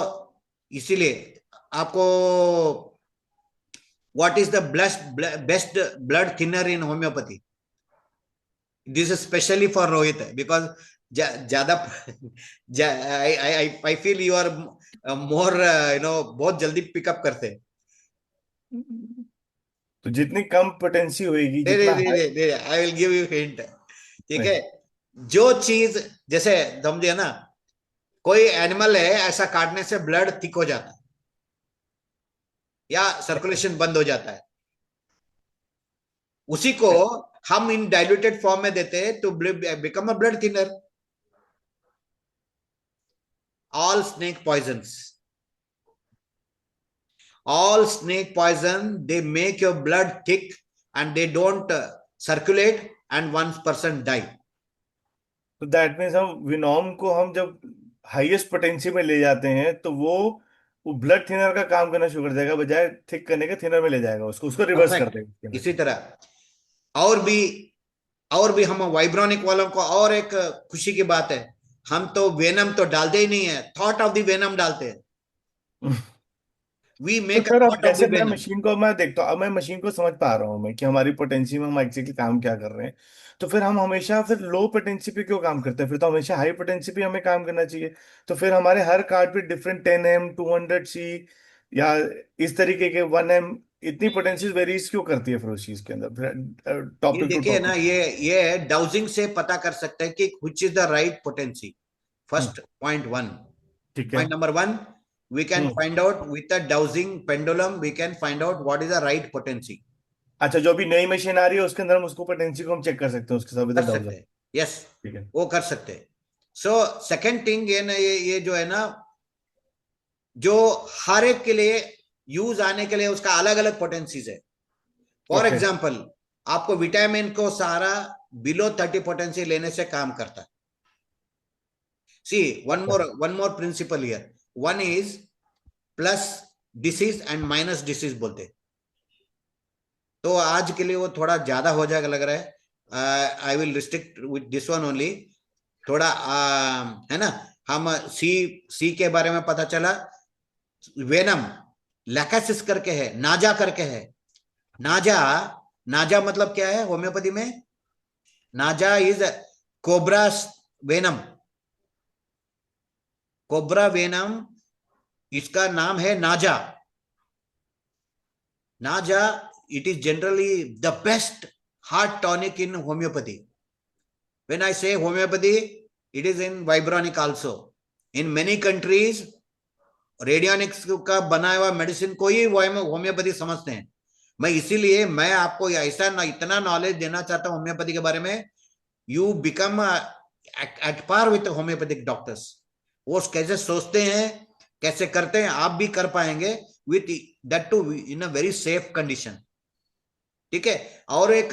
इसीलिए आपको what is the best blood thinner in homeopathy? This is especially for Rohit because ज्यादा I feel you are more बहुत जल्दी pickup करते हैं। तो जितनी कम पोटेंसी होगी, I will give you hint, ठीक है। जो चीज जैसे समझिए ना, कोई एनिमल है, ऐसा काटने से ब्लड थिक हो जाता है या सर्कुलेशन बंद हो जाता है, उसी को हम इन डाइल्यूटेड फॉर्म में देते हैं तो become a blood thinner. All snake poisons, they make your blood thick and they don't circulate and one person die. तो दैट मीन्स हम विनोम को हम जब हाईएस्ट पोटेंसी में ले जाते हैं तो वो ब्लड थिनर का काम करना शुरू कर देगा, बजाय थिक करने के थिनर में ले जाएगा उसको रिवर्स कर देगा। इसी तरह और भी हम वाइब्रोनिक वालों को और एक खुशी की बात है, हम तो वेनम तो डालते ही नहीं है, थॉट ऑफ द वेनम डालते हैं। वी मेक तो सर, जैसे मैं मशीन को मैं देखता हूँ, अब मैं मशीन को समझ पा रहा हूँ मैं कि हमारी पोटेंसी में हम एग्जैक्टली काम क्या कर रहे हैं, तो फिर हम हमेशा फिर लो पोटेंसी पे क्यों काम करते हैं? फिर तो हमेशा हाई पोटेंसी पे हमें काम करना चाहिए। तो फिर हमारे हर कार्ड पे डिफरेंट 10M 200C या इस तरीके के 1M इतनी पोटेंसी वेरीज क्यों करती है फिर उस चीज के अंदर? टॉपिक देखिए ना, ये डाउजिंग से पता कर सकते हैं कि which is the right potency. First point 1. Point number 1, we can find out with a dowsing pendulum, we can find out what is the right potency. अच्छा, जो भी नई मशीन आ रही है उसके अंदर हम उसको पोटेंसी को हम चेक कर सकते हैं, उसके साथ कर सकते हैं। यस, वो कर सकते हैं। सो सेकंड थिंग ये जो है ना, जो हर एक के लिए यूज आने के लिए उसका अलग अलग पोटेंसीज है। फॉर एग्जाम्पल, आपको विटामिन को सारा बिलो 30 पोटेंसी लेने से काम करता है। See, one more principle here. One is plus disease and minus disease बोलते। तो आज के लिए वो थोड़ा ज्यादा हो जाएगा लग रहा है। I will restrict with this one only. थोड़ा है ना, हम सी के बारे में पता चला, वेनम लैकासिस करके है, नाजा करके है। नाजा मतलब क्या है होम्योपैथी में? नाजा is cobra venom. Cobra venom, इसका नाम है नाजा। It is generally the best heart tonic in homeopathy. When I say homeopathy, it is in vibronic also. In many countries, रेडियोनिक्स का बनाया हुआ मेडिसिन को ही होम्योपैथी समझते हैं। मैं आपको ऐसा इतना नॉलेज देना चाहता हूं होम्योपैथी के बारे में, you become at par with homeopathic doctors. वो कैसे सोचते हैं, कैसे करते हैं, आप भी कर पाएंगे with that to in a very safe condition. ठीक है। और एक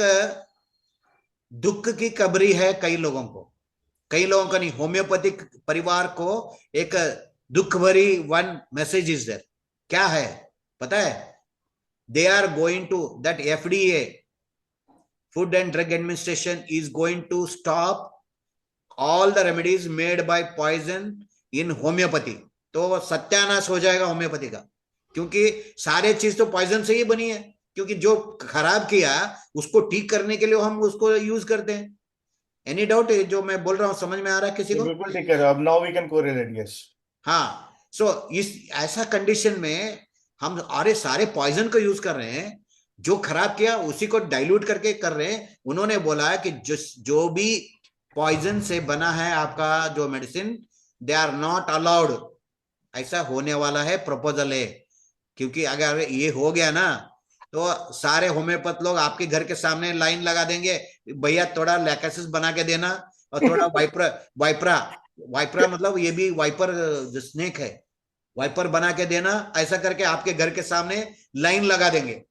दुख की खबरी है कई लोगों का नहीं, होम्योपैथिक परिवार को एक दुख भरी वन मैसेज इज देयर। क्या है पता है? They are going to that FDA, food and drug administration, is going to stop all the remedies made by poison in homeopathy. तो सत्यानाश हो जाएगा होम्योपैथी का, क्योंकि सारे चीज तो पॉइजन से ही बनी है। क्योंकि जो खराब किया उसको ठीक करने के लिए हम उसको यूज करते हैं। एनी डाउट जो मैं बोल रहा हूं समझ में आ रहा है किसी को? बिल्कुल ठीक है। अब now we can correlate. Yes. हाँ, सो इस ऐसा कंडीशन में हम सारे पॉइजन को यूज कर रहे हैं, जो खराब किया उसी को डाइल्यूट करके कर रहे हैं। उन्होंने बोला है कि जो भी पॉइजन से बना है आपका जो medicine, they are not allowed ऐसा होने वाला है, प्रपोजल है। क्योंकि अगर ये हो गया ना तो सारे होम्योपैथ लोग आपके घर के सामने लाइन लगा देंगे, भैया थोड़ा लैकेसिस बना के देना और थोड़ा वाइपरा वाइपरा वाइपरा मतलब ये भी वाइपर जो स्नेक है, वाइपर बना के देना, ऐसा करके आपके घर के सामने लाइन लगा देंगे।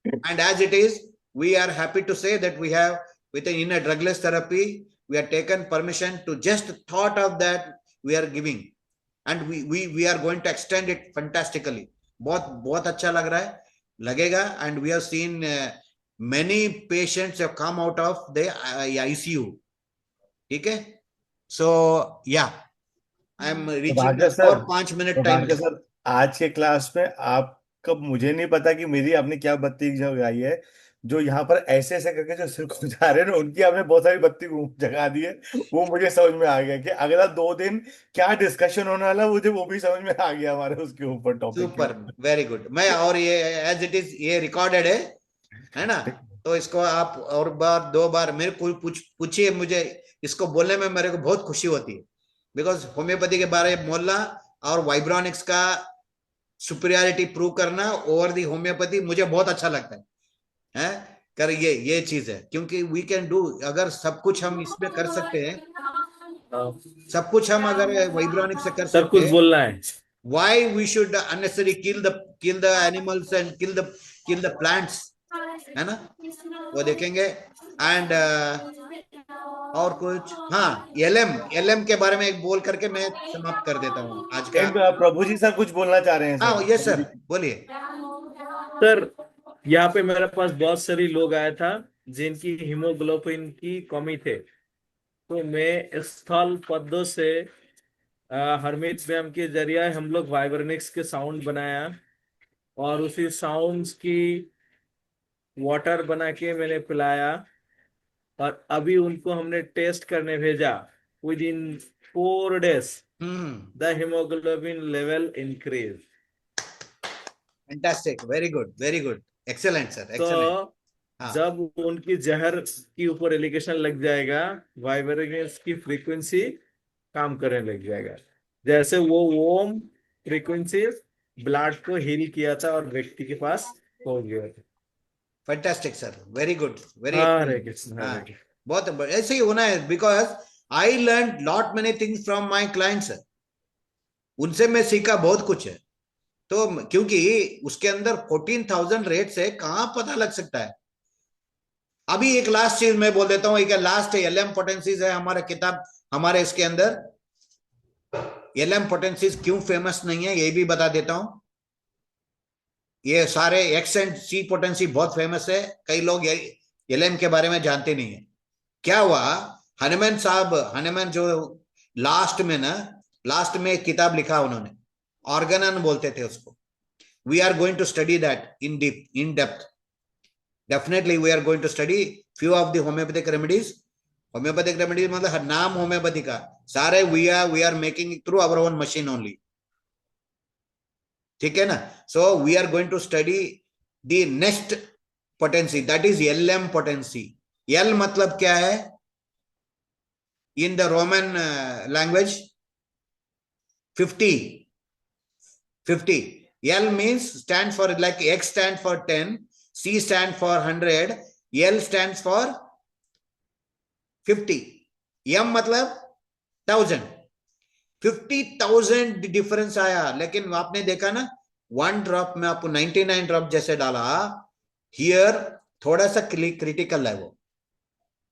And as it is, we are happy to say that we have, in a drugless therapy, we are taken permission to just thought of that we are giving, and we are going to extend it fantastically. बहुत बहुत अच्छा लग रहा है, लगेगा, and we have seen many patients have come out of the ICU. ठीक है? So yeah, I am reaching भाग्य the सर, और 5 मिनट टाइम भाग्य सर, आज के क्लास में आप कब, मुझे नहीं पता कि मेरी आपने क्या बत्ती जगाई है, जो यहाँ पर ऐसे ऐसे करके जो सिर को जा रहे हैं ना, उनकी आपने बहुत सारी बत्ती जगा दी है। वो मुझे समझ में आ गया कि अगला 2 दिन क्या डिस्कशन होने वाला, मुझे वो भी समझ में आ गया हमारे उसके ऊपर, टॉपिक के सुपर, ऊपर। Very good. मैं और ये एज इट इज ये रिकॉर्डेड है ना, तो इसको आप और बार 2 बार मेरे को पूछिए, मुझे इसको बोलने में मेरे को बहुत खुशी होती है, बिकॉज होम्योपैथी के बारे में बोलना और वाइब्रोनिक्स का सुपीरियरिटी प्रूव करना ओवर दी होम्योपैथी मुझे बहुत अच्छा लगता है कर ये चीज है, क्योंकि वी कैन डू, अगर सब कुछ हम इसमें कर सकते हैं, सब कुछ हम अगर वाइब्रोनिक्स से कर सर सकते कुछ हैं, बोलना है? why we should unnecessarily kill the animals and kill the plants, है ना, वो देखेंगे। एंड और कुछ, हाँ, एलएम के बारे में एक बोल करके मैं समाप्त कर देता हूँ आज का। प्रभु जी सर कुछ बोलना चाह रहे हैं हाँ, सर, यस प्रभु सर, जी। बोलिए। सर यहाँ पे मेरे पास बहुत सारी लोग आया था जिनकी हीमोग्लोबिन की कमी थे, तो मैं स्थल पद्धति से हरमीत मैम के जरिए हम लोग वाइब्रोनिक्स के साउंड बनाया, और उसी साउंड्स की वाटर बना के मैंने पिलाया, और अभी उनको हमने टेस्ट करने भेजा। With in 4 days the haemoglobin level increase. Fantastic, very good, very good, excellent sir, excellent. तो हाँ, जब उनकी जहर के ऊपर एलिगेशन लग जाएगा, वाइब्रेशंस की फ्रीक्वेंसी काम करने लग जाएगा, जैसे वो ओम फ्रीक्वेंसी ब्लड को हील किया था और व्यक्ति के पास पहुंच गया था। Fantastic sir, very good, very Hare excellent. Krishna, हाँ, हरे कृष्ण। बहुत ऐसे ही होना है, because I learn lot many things from my clients, उनसे मैं सीखा बहुत कुछ है। तो क्योंकि उसके अंदर 14,000 रेट्स है, कहां पता लग सकता है। अभी एक लास्ट चीज मैं बोल देता हूँ, एक लास्ट एलएम पोटेंसीज है हमारा किताब, हमारे इसके अंदर एलएम पोटेंसीज क्यों फेमस नहीं है ये भी बता देता हूं। ये सारे एक्स एंड सी पोटेंसी बहुत फेमस है, कई लोग एलएम के बारे में जानते नहीं है। क्या हुआ, हनुमान साहब, हनुमान जो लास्ट में एक किताब लिखा उन्होंने, ऑर्गेनन बोलते थे उसको। We are going to study that in depth, definitely we are going to study few of the homeopathic remedies. Homeopathic remedies मतलब नाम होम्योपैथी का, सारे we are making through our own machine only, ठीक है ना। So we are going to study the next potency, that is LM potency. L मतलब क्या है in the Roman language? 50. L means stands for, like X stands for 10, C stands for 100, L stands for 50, M मतलब 1000, 50,000 difference आया। लेकिन आपने देखा ना, 1 drop में आपको 99 ड्रॉप जैसे डाला, हियर थोड़ा सा क्रिटिकल है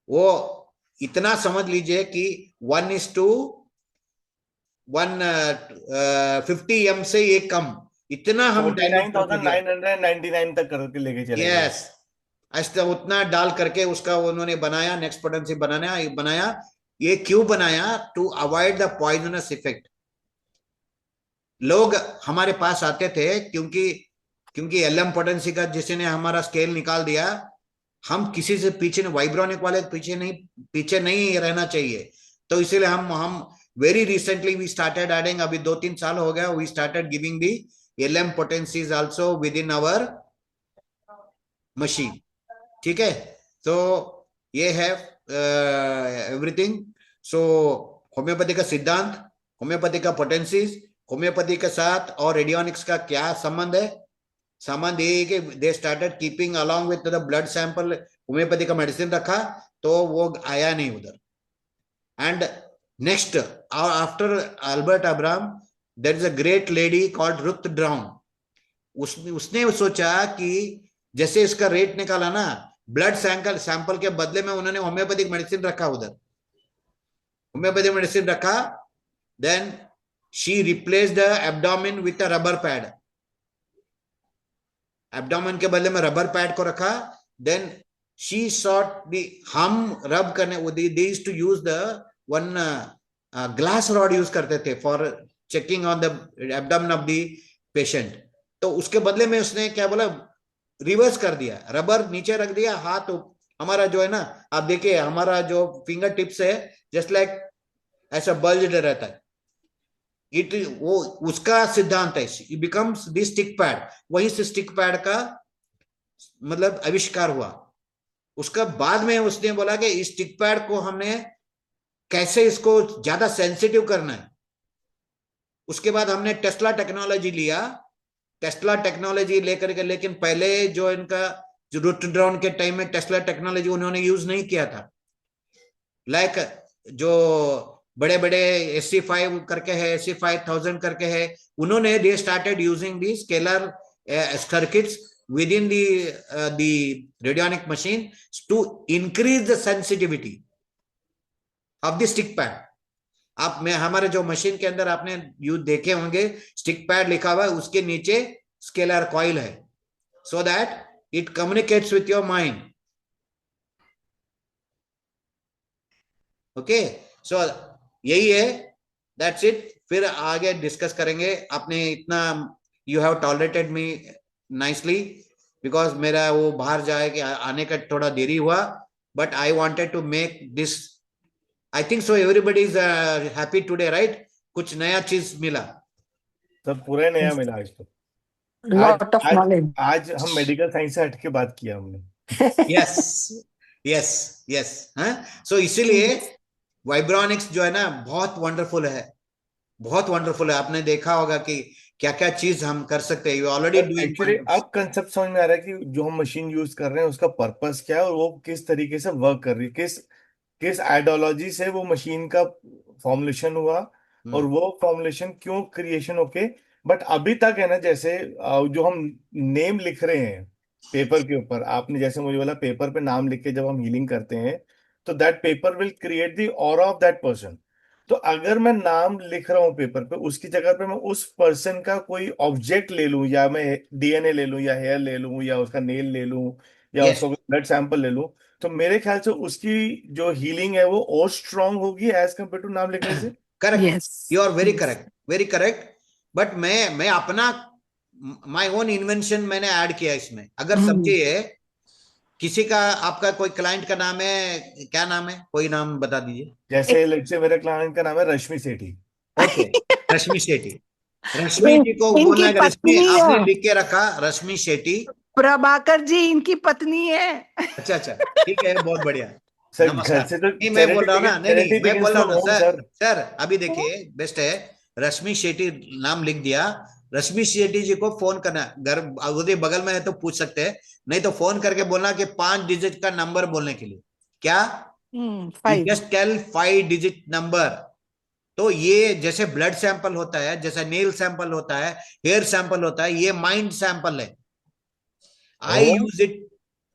वो इतना समझ लीजिए कि 1:150 M से ये कम, इतना हम डायल्यूट करके दिया। 49,999 तक करके लेके चले गए। यस, ऐसा उतना डाल करके उसका उन्होंने बनाया, नेक्स्ट पोटेंसी बनाया। ये क्यों बनाया? To avoid the poisonous effect. लोग हमारे पास आते थे क्योंकि एलएम पोटेंसी का जिसने हमारा स्केल निकाल दिया, हम किसी से पीछे, वाइब्रोनिक वाले पीछे नहीं रहना चाहिए। तो इसीलिए हम very recently we started adding, अभी 2-3 साल हो गया, we started giving the LM potencies also within our machine, ठीक है। तो ये है एवरीथिंग। सो होम्योपैथी का सिद्धांत होम्योपैथी का पोटेंसीज, होम्योपैथी के साथ और रेडियोनिक्स का क्या संबंध है? संबंध ये है कि they started keeping along with the blood sample, homeopathy का मेडिसिन रखा तो वो आया नहीं उधर. And next after Albert Abraham there is a great lady called Ruth Brown. उसने सोचा कि जैसे इसका रेट निकाला ना, ब्लड सैंपल के बदले में उन्होंने होम्योपैथिक मेडिसिन रखा उधर, होम्योपैथिक मेडिसिन रखा. Then she replaced the abdomen with a rubber pad. Abdomen के बदले में रबर पैड को रखा. देन शी सॉट द हम रब करने, they used to use the one glass rod use करते थे for checking on the abdomen of the patient. तो उसके बदले में उसने क्या बोला, रिवर्स कर दिया, रबर नीचे रख दिया, हाथ हमारा जो है ना, आप देखिए हमारा जो फिंगर टिप्स है जस्ट लाइक ऐसा बल्ज्ड रहता है. इट वो उसका सिद्धांत है, it becomes the stick pad. वही से स्टिक पैड का मतलब आविष्कार हुआ. उसका बाद में उसने बोला कि इस स्टिक पैड को हमने कैसे इसको ज्यादा सेंसिटिव करना है. उसके बाद हमने टेस्ला टेक्नोलॉजी लिया, टेस्ला टेक्नोलॉजी लेकर के, लेकिन पहले जो इनका जो रुथब्राउन के टाइम में टेस्ला टेक्नोलॉजी उन्होंने यूज नहीं किया था. लाइक जो बड़े बड़े SC5 करके है, SC5000 करके है, उन्होंने they started using the scalar circuits with in the radionic machine to increase the sensitivity of the stick pad. आप में हमारे जो मशीन के अंदर आपने यूज देखे होंगे, स्टिक पैड लिखा हुआ है, उसके नीचे स्केलर कॉइल है, so that it communicates with your mind. Okay, so यही है, दैट्स इट. फिर आगे डिस्कस करेंगे. आपने इतना you have tolerated me nicely because मेरा वो बाहर जाए कि आने का थोड़ा देरी हुआ, but I wanted to make this. I think so everybody is happy today, right? कुछ नया चीज मिला. सब पूरा नया मिला आज तो. लॉट ऑफ आज नॉलेज. आज हम मेडिकल साइंस से हट के बात किया हमने. Yes, yes, yes. हाँ, so इसीलिए वाइब्रोनिक्स जो है ना बहुत वंडरफुल है, बहुत वंडरफुल है. आपने देखा होगा कि क्या क्या चीज हम कर सकते हैं. You already doing. एक्चुअली अब कंसेप्ट समझ में आ रहा है कि जो हम मशीन यूज कर रहे हैं उसका पर्पस क्या है और वो किस तरीके से वर्क कर रही है, किस आइडियोलॉजी से वो मशीन का फॉर्मुलेशन हुआ और वो फॉर्मुलेशन क्यों क्रिएशन होके. बट अभी तक है ना, जैसे जो हम नेम लिख रहे हैं पेपर के ऊपर, आपने जैसे मुझे बोला पेपर पे नाम लिख के जब हम हीलिंग करते हैं तो that paper will create the aura of that person. तो अगर मैं नाम लिख रहा हूँ पेपर पे, उसकी जगह पे मैं उस पर्सन का कोई ऑब्जेक्ट ले लूं, या मैं DNA ले लूं, या हेयर ले लूं, या उसका नेल ले लूं, या Yes, उसका ब्लड सैंपल ले लूं, तो मेरे ख्याल से उसकी जो हीलिंग है वो और स्ट्रांग होगी एज कम्पेयर टू नाम लिखने से. Correct. Yes. You are very Yes. Correct, very correct. But मैं अपना माय ओन इन्वेंशन मैंने ऐड किया इसमें. अगर समझिए किसी का, आपका कोई क्लाइंट का नाम है, क्या नाम है, कोई नाम बता दीजिए. जैसे लेट्स से मेरे क्लाइंट का नाम है रश्मि सेठी. ओके, रश्मि शेट्टी. रश्मि जी को इनकी बोलना है, रश्मि पत्नी है. आपने लिख के रखा रश्मि शेट्टी. प्रभाकर जी इनकी पत्नी है. अच्छा अच्छा, ठीक है, बहुत बढ़िया. सर नमस्कार. घर से तो नहीं मैं बोल रहा हूँ ना, नहीं नहीं मैं बोल रहा हूँ ना सर. सर सर अभी देखिए बेस्ट है, रश्मि शेट्टी नाम लिख दिया. रश्मि शेट्टी जी को फोन करना, घर उधर बगल में है तो पूछ सकते हैं, नहीं तो फोन करके बोलना कि 5 डिजिट का नंबर बोलने के लिए. क्या? 5. Just tell 5 digit number. तो ये जैसे ब्लड सैंपल होता है, जैसे नेल सैंपल होता है, हेयर सैंपल होता है, ये माइंड सैंपल है. I use it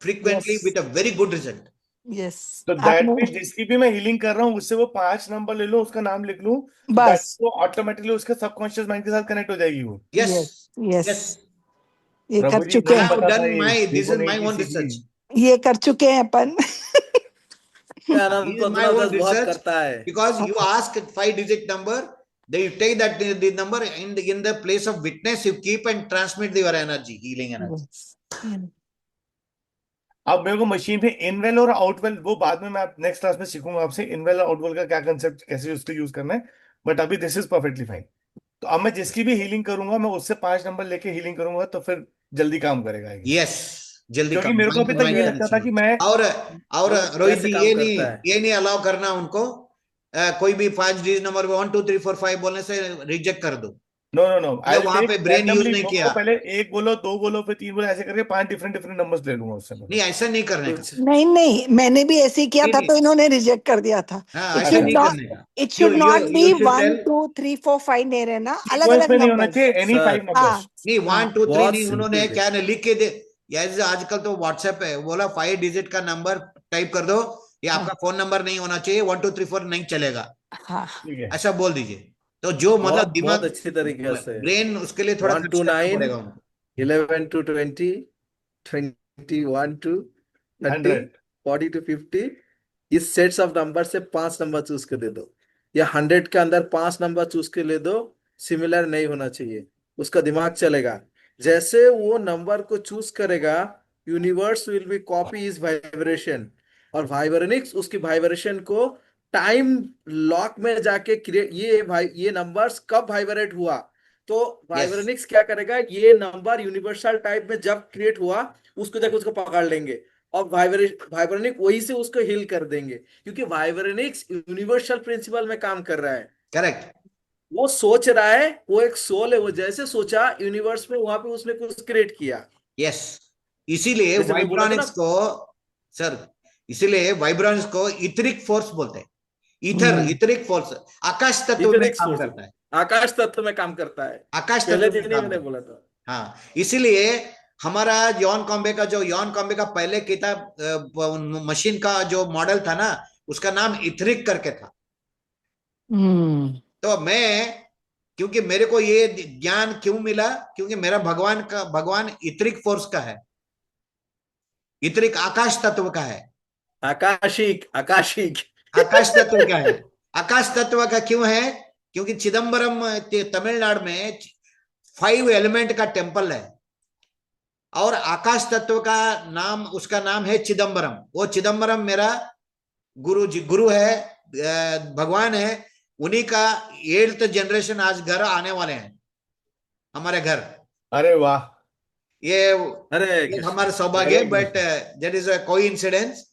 frequently Yes. With a very good result. Yes. तो दैट मीन जिसकी भी मैं हीलिंग कर रहा हूँ उससे वो 5 नंबर ले लूं, उसका नाम लिख लूं, बस. वो ऑटोमेटिकली उसके सबकॉन्शियस माइंड के साथ कनेक्ट हो जाएगी वो. Yes yes. यस, ये प्रभु कर जी चुके I को हैं. have पता था done ये, my, this देखो is नहीं my own किसी की. research. ये कर चुके हैं अपन. क्या नाम This is my पंद्रह own दस बहुत research करता है. because you ask 5 digit number, then you take that the number in the place of witness, you keep and transmit your energy, healing energy. Yes. अब मेरे को मशीन पे इनवेल और आउटवेल, वो बाद में मैं नेक्स्ट क्लास में सीखूंगा आपसे इनवेल और आउटवेल का क्या कंसेप्ट, कैसे उसको यूज करना है. बट अभी दिस इज परफेक्टली फाइन. तो अब मैं जिसकी भी हीलिंग करूंगा मैं उससे 5 नंबर लेके हीलिंग करूंगा तो फिर जल्दी काम करेगा ये. Yes, जल्दी क्योंकि काम. मेरे को अभी तक ये लगता था कि मैं और वो रोहित कैसे जी काम ये करता है? नहीं अलाउ करना उनको कोई भी 5 डिजिट नंबर 1 2 3 4 5 बोलने से रिजेक्ट कर दो, नो नो नो, आई मतलब वहां पे ब्रेन यूज रैंडमली नहीं दो किया। को पहले एक बोलो, दो बोलो, फिर तीन बोलो, ऐसे करके 5 डिफरेंट डिफरेंट नंबर्स ले लूंगा उससे नहीं, ऐसा नहीं करने का। कुछ नहीं नहीं, मैंने भी ऐसे ही किया नहीं था नहीं, तो इन्होंने रिजेक्ट कर दिया था। हाँ, इट ऐसा शुड नहीं नॉट करने का। It you should you not be you should 1 tell, 2 3 4 5 नहीं रहना, अलग सीक्वेंस अलग में नहीं होना नंबर्स। चाहिए, एनी 5 सर हाँ नंबर्स। नहीं 1 2 3 बहुत नहीं, उन्होंने सिंपल है। क्या है लिख के दे, जैसे आजकल तो व्हाट्सएप है, बोला 5 डिजिट का नंबर टाइप कर दो, ये हाँ आपका फोन नंबर नहीं होना चाहिए, 1 2 3 4 नहीं चलेगा, हाँ ठीक है। ऐसा बोल दीजिए। तो जो बहुत मतलब बहुत दिमाग, अच्छी तरीके से ब्रेन, उसके लिए थोड़ा 1 खर्च to करना 9, पड़ेगा उनको। 11 to 20, 21 to 30, 100। 40 to 50, इस सेट्स ऑफ नंबर से 5 नंबर चूज के दे दो, या 100 के अंदर 5 नंबर चूज के ले दो, सिमिलर नहीं होना चाहिए, उसका दिमाग चलेगा। जैसे वो नंबर को चूज करेगा, universe will be copy is vibration, और वाइब्रेनिक्स उसकी वाइब्रेशन को टाइम लॉक में जाके क्रिएट, ये नंबर्स कब वाइब्रेट हुआ, तो यस, वाइब्रेनिक्स क्या करेगा, ये नंबर यूनिवर्सल टाइप में जब क्रिएट हुआ, उसको जाके उसको पकड़ लेंगे, और वाइब्रेनिक वही से उसको हील कर देंगे, क्योंकि वाइब्रेनिक्स यूनिवर्सल प्रिंसिपल में काम कर रहा है। करेक्ट, वो सोच रहा है, वो एक सोल है, वो जैसे सोचा यूनिवर्स में वहां पे उसने कुछ क्रिएट किया। यस। इसीलिए जैसे मैं बोला था ना, वाइब्रॉनिक्स को, सर, इसीलिए वाइब्रॉनिक्स को इथरिक फोर्स बोलते हैं। ईथर, हम्म इथरिक फोर्स आकाश तत्व में इथेरिक्स काम फोर्स करता है, आकाश तत्व में काम करता है, आकाश पहले तत्व में दिन ही काम मैंने करता बोला था। है। हाँ, इसीलिए हमारा यॉन कॉम्बे का पहले किताब मशीन का जो मॉडल था ना, उसका नाम इथरिक करके था। हम्म तो मैं, क्योंकि मेरे को ये ज्ञान क्यों मिला, क्योंकि मेरा भगवान इतरिक फोर्स का है, इतरिक आकाश तत्व का है, आकाशिक आकाशिक आकाश तत्व का है। आकाश तत्व का क्यों है? क्योंकि चिदम्बरम तमिलनाडु में 5 एलिमेंट का टेम्पल है, और आकाश तत्व का नाम, उसका नाम है चिदम्बरम। वो चिदम्बरम मेरा गुरु है, भगवान है, उन्हीं का 8th जनरेशन आज घर आने वाले हैं हमारे घर। अरे वाह, ये हरे ये कृष्ण। हमारा सौभाग्य, Hare but Krishna. that is a coincidence.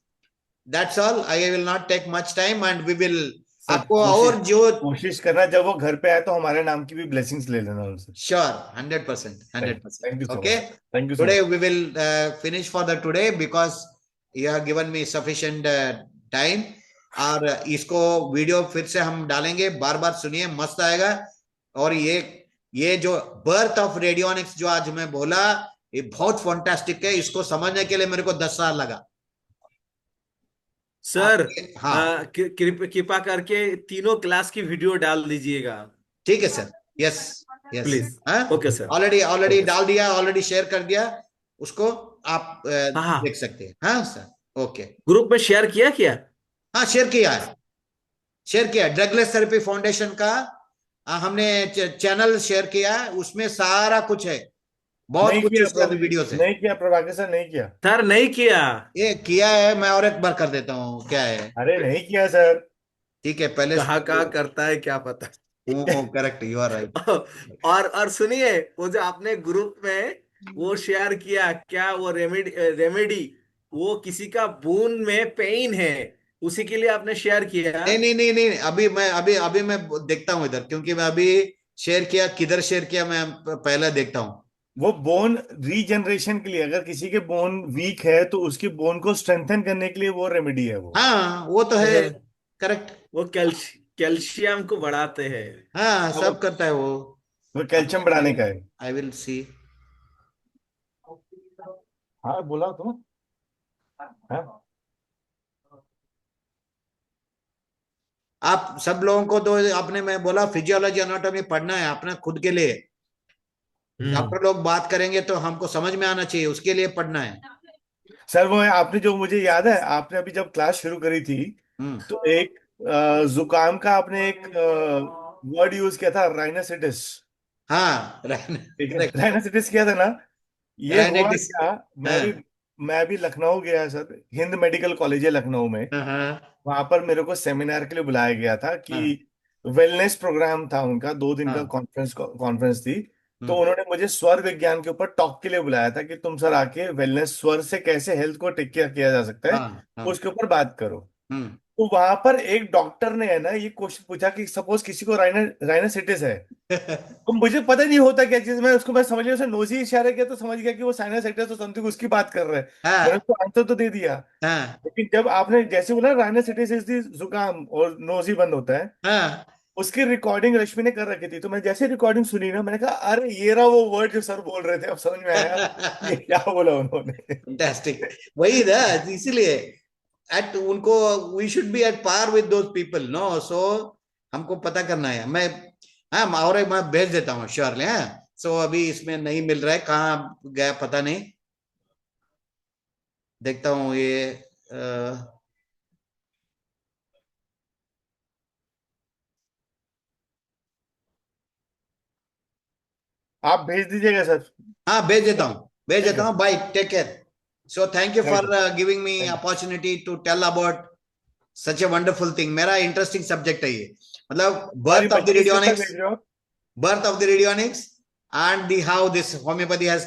That's all. I will not take much time, and we will sir आपको कोशिश और जो कोशिश करना, जब वो घर पे आए तो हमारे नाम की भी ब्लेसिंग्स ले लेना उनसे। sure 100%, thank 100%. You so Okay. Much, thank you so Today much. we will finish for the today because you have given me sufficient time. और इसको वीडियो फिर से हम डालेंगे, बार बार सुनिए, मस्त आएगा। और ये जो बर्थ ऑफ रेडियोनिक्स जो आज मैं बोला, ये बहुत फैंटास्टिक है। इसको समझने के लिए मेरे को 10 साल लगा। सर, हाँ, कृपा करके तीनों क्लास की वीडियो डाल दीजिएगा, ठीक है सर। Yes, yes. प्लीज। हाँ, okay sir. Already already okay डाल सर। दिया, ऑलरेडी शेयर कर दिया उसको, आप हाँ हाँ, देख सकते हैं। हाँ सर, ओके। ग्रुप में शेयर किया क्या? हाँ, शेयर किया है, शेयर किया। ड्रगलेस थेरेपी फाउंडेशन का हमने चैनल शेयर किया है, उसमें सारा कुछ है, बहुत नहीं कुछ किया उसका वीडियोस है। नहीं किया प्रभाकर सर, नहीं किया। सर नहीं किया। ये किया है, मैं और एक बार कर देता हूँ, क्या है। अरे नहीं किया सर। ठीक है, पहले कहाँ कहाँ करता है क्या पता। Correct, you are right. और सुनिए, वो जो आपने ग्रुप में वो शेयर किया, क्या वो रेमेडी, वो किसी का बोन में पेन है, उसी के लिए आपने शेयर किया? नहीं नहीं नहीं नहीं, अभी मैं देखता हूँ इधर, क्योंकि मैं अभी शेयर किया, किधर शेयर किया, मैं पहले देखता हूँ। वो बोन रीजनरेशन के लिए, अगर किसी के बोन वीक है तो उसकी बोन को स्ट्रेंथन करने के लिए वो रेमेडी है वो। हाँ, वो तो है, करेक्ट। वो कैल्शियम को बढ़ाते हैं। हाँ, हाँ, सब करता है वो। वो कैल्शियम बढ़ाने का है। I will see. हाँ बोला तुम। हाँ आप सब लोगों को तो आपने, मैं बोला फिजियोलॉजी एनाटॉमी पढ़ना है अपना खुद के लिए। डॉक्टर लोग बात करेंगे तो हमको समझ में आना चाहिए, उसके लिए पढ़ना है। सर, वो आपने जो, मुझे याद है आपने अभी जब क्लास शुरू करी थी हम्म, तो एक जुकाम का आपने एक वर्ड यूज किया था, राइनासिटिस। हाँ, ठीक है, करेक्ट, राइनासिटिस किया था ना। ये हुआ राइनाइटिस। क्या, हाँ, मैं भी लखनऊ गया सर, हिंद मेडिकल कॉलेज है लखनऊ में। हाँ, हाँ, वहां पर मेरे को सेमिनार के लिए बुलाया गया था कि हाँ, वेलनेस प्रोग्राम था उनका, 2 दिन का हाँ, कॉन्फ्रेंस थी। तो हम्म, उन्होंने मुझे स्वर विज्ञान के ऊपर टॉक के लिए बुलाया था कि तुम सर आके वेलनेस, स्वर से कैसे हेल्थ को टेक केयर किया जा सकता है, हाँ, हाँ, उसके ऊपर बात करो। हम्म, तो वहां पर एक डॉक्टर ने है ना ये क्वेश्चन पूछा कि सपोज किसी को राइनोसिटिस है, तो मुझे पता नहीं होता क्या चीज, मैं समझ लिया, उसने नोजी इशारा किया तो समझ गया कि वो साइनसाइटिस तो समथिंग उसकी बात कर रहे हैं। मैंने हाँ उसको आंसर तो दे दिया, हाँ लेकिन जब आपने जैसे बोला राइनोसिटिस इज दी जुकाम और नोजी बंद होता है, हाँ उसकी रिकॉर्डिंग रश्मि ने कर रखी थी, तो मैं जैसे रिकॉर्डिंग सुनी ना, मैंने कहा अरे ये रहा वो वर्ड जो सर बोल रहे थे, अब समझ में आया ये क्या बोला उन्होंने। फैंटास्टिक, वही ना, इसीलिए एट उनको we should be at par with those people, no, so हमको पता करना है। मैं हाँ और मैं भेज देता हूँ श्योरली। हाँ सो अभी इसमें नहीं मिल रहा है, कहाँ गया पता नहीं, देखता हूँ ये आप भेज दीजिएगा सर। हाँ भेज देता हूँ, भेज ठीक देता है, हूँ। Bye, take care. So thank you thank for you, giving me thank opportunity to tell about such a wonderful thing. मेरा इंटरेस्टिंग सब्जेक्ट है ये, मतलब यू। हमारी बर्थ ऑफ द बच्ची किस तक रेडियोनिक्स, भेज रहे हो आप? birth of the radionics, and the how this homeopathy has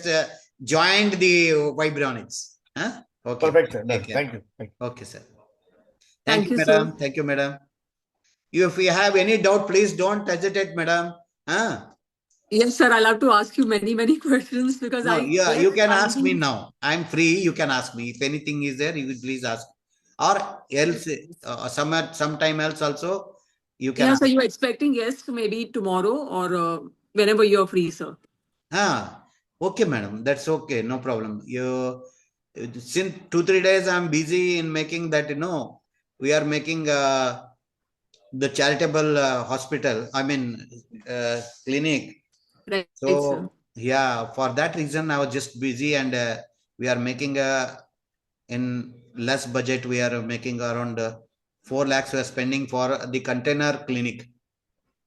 joined the vibronics. Huh? Okay, perfect sir, take done, care. Thank you. Okay, sir. Thank Thank you, you, sir. madam. Thank you, madam. If you have any doubt, please don't hesitate, madam. Huh? Yes, sir. I'll have to ask you many, many questions because No, I yeah, guess you can I ask me need. now. I'm free. You can ask me. If anything is there, you will please ask. Or else, sometime else also, you can Yeah, ask. so you're expecting yes, maybe tomorrow or whenever you're free, sir. Okay, madam. That's okay. No problem. Since 2-3 days I'm busy in making that, we are making the charitable hospital, I mean, clinic. Right, sir. So, yeah, for that reason, I was just busy, and we are making in less budget, we are making around 4 lakhs we are spending for the container clinic.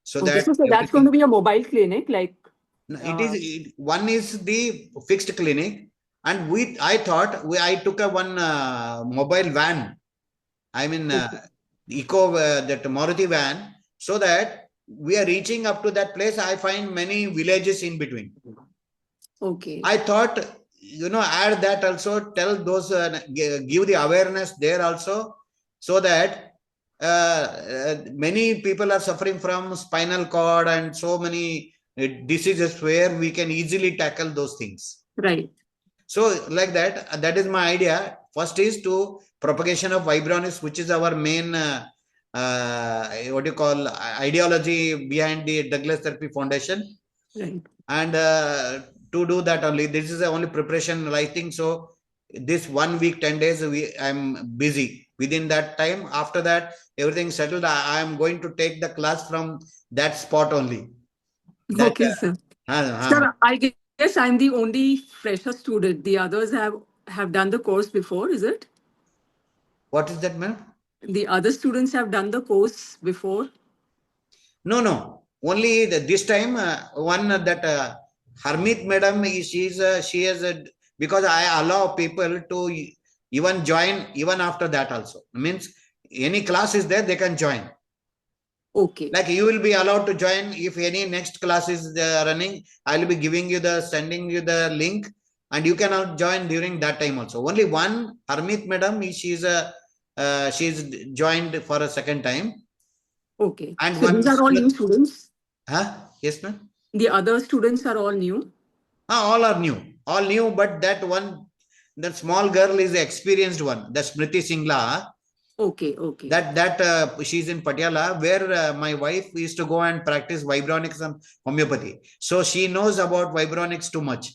So Okay, that so that's going everything. to be a mobile clinic, like. No, one is the fixed clinic, and I thought I took a one mobile van. I mean, Okay. eco that Maruti van, so that we are reaching up to that place. I find many villages in between. Okay. I thought, add that also, tell those, give the awareness there also, so that many people are suffering from spinal cord and so many diseases where we can easily tackle those things. Right. So like that is my idea. First is to propagation of vibronics, which is our main, what you call, ideology behind the Douglas Therapy Foundation. Right. And to do that only, this is the only preparation writing. So this 1 week, 10 days, I'm busy. Within that time, after that, everything settled. I am going to take the class from that spot only. That, Okay, sir. uh, Sir, I guess I'm the only fresher student. The others have done the course before, is it? what is that, ma'am? The other students have done the course before. No. Only this time, one that Harmeet madam, she is because I allow people to even join even after that also. Means any class is there, they can join. Okay. Like you will be allowed to join if any next class is running. I will be sending you the link, and you can join during that time also. Only one Harmeet madam, she's joined for a second time. Okay. And So one, these are all new students. yes, ma'am. The other students are all new. All are new, but that one, that small girl is the experienced one, the Smriti Singla. Okay. That she's in Patiala, where my wife used to go and practice vibronics and homeopathy. So she knows about vibronics too much.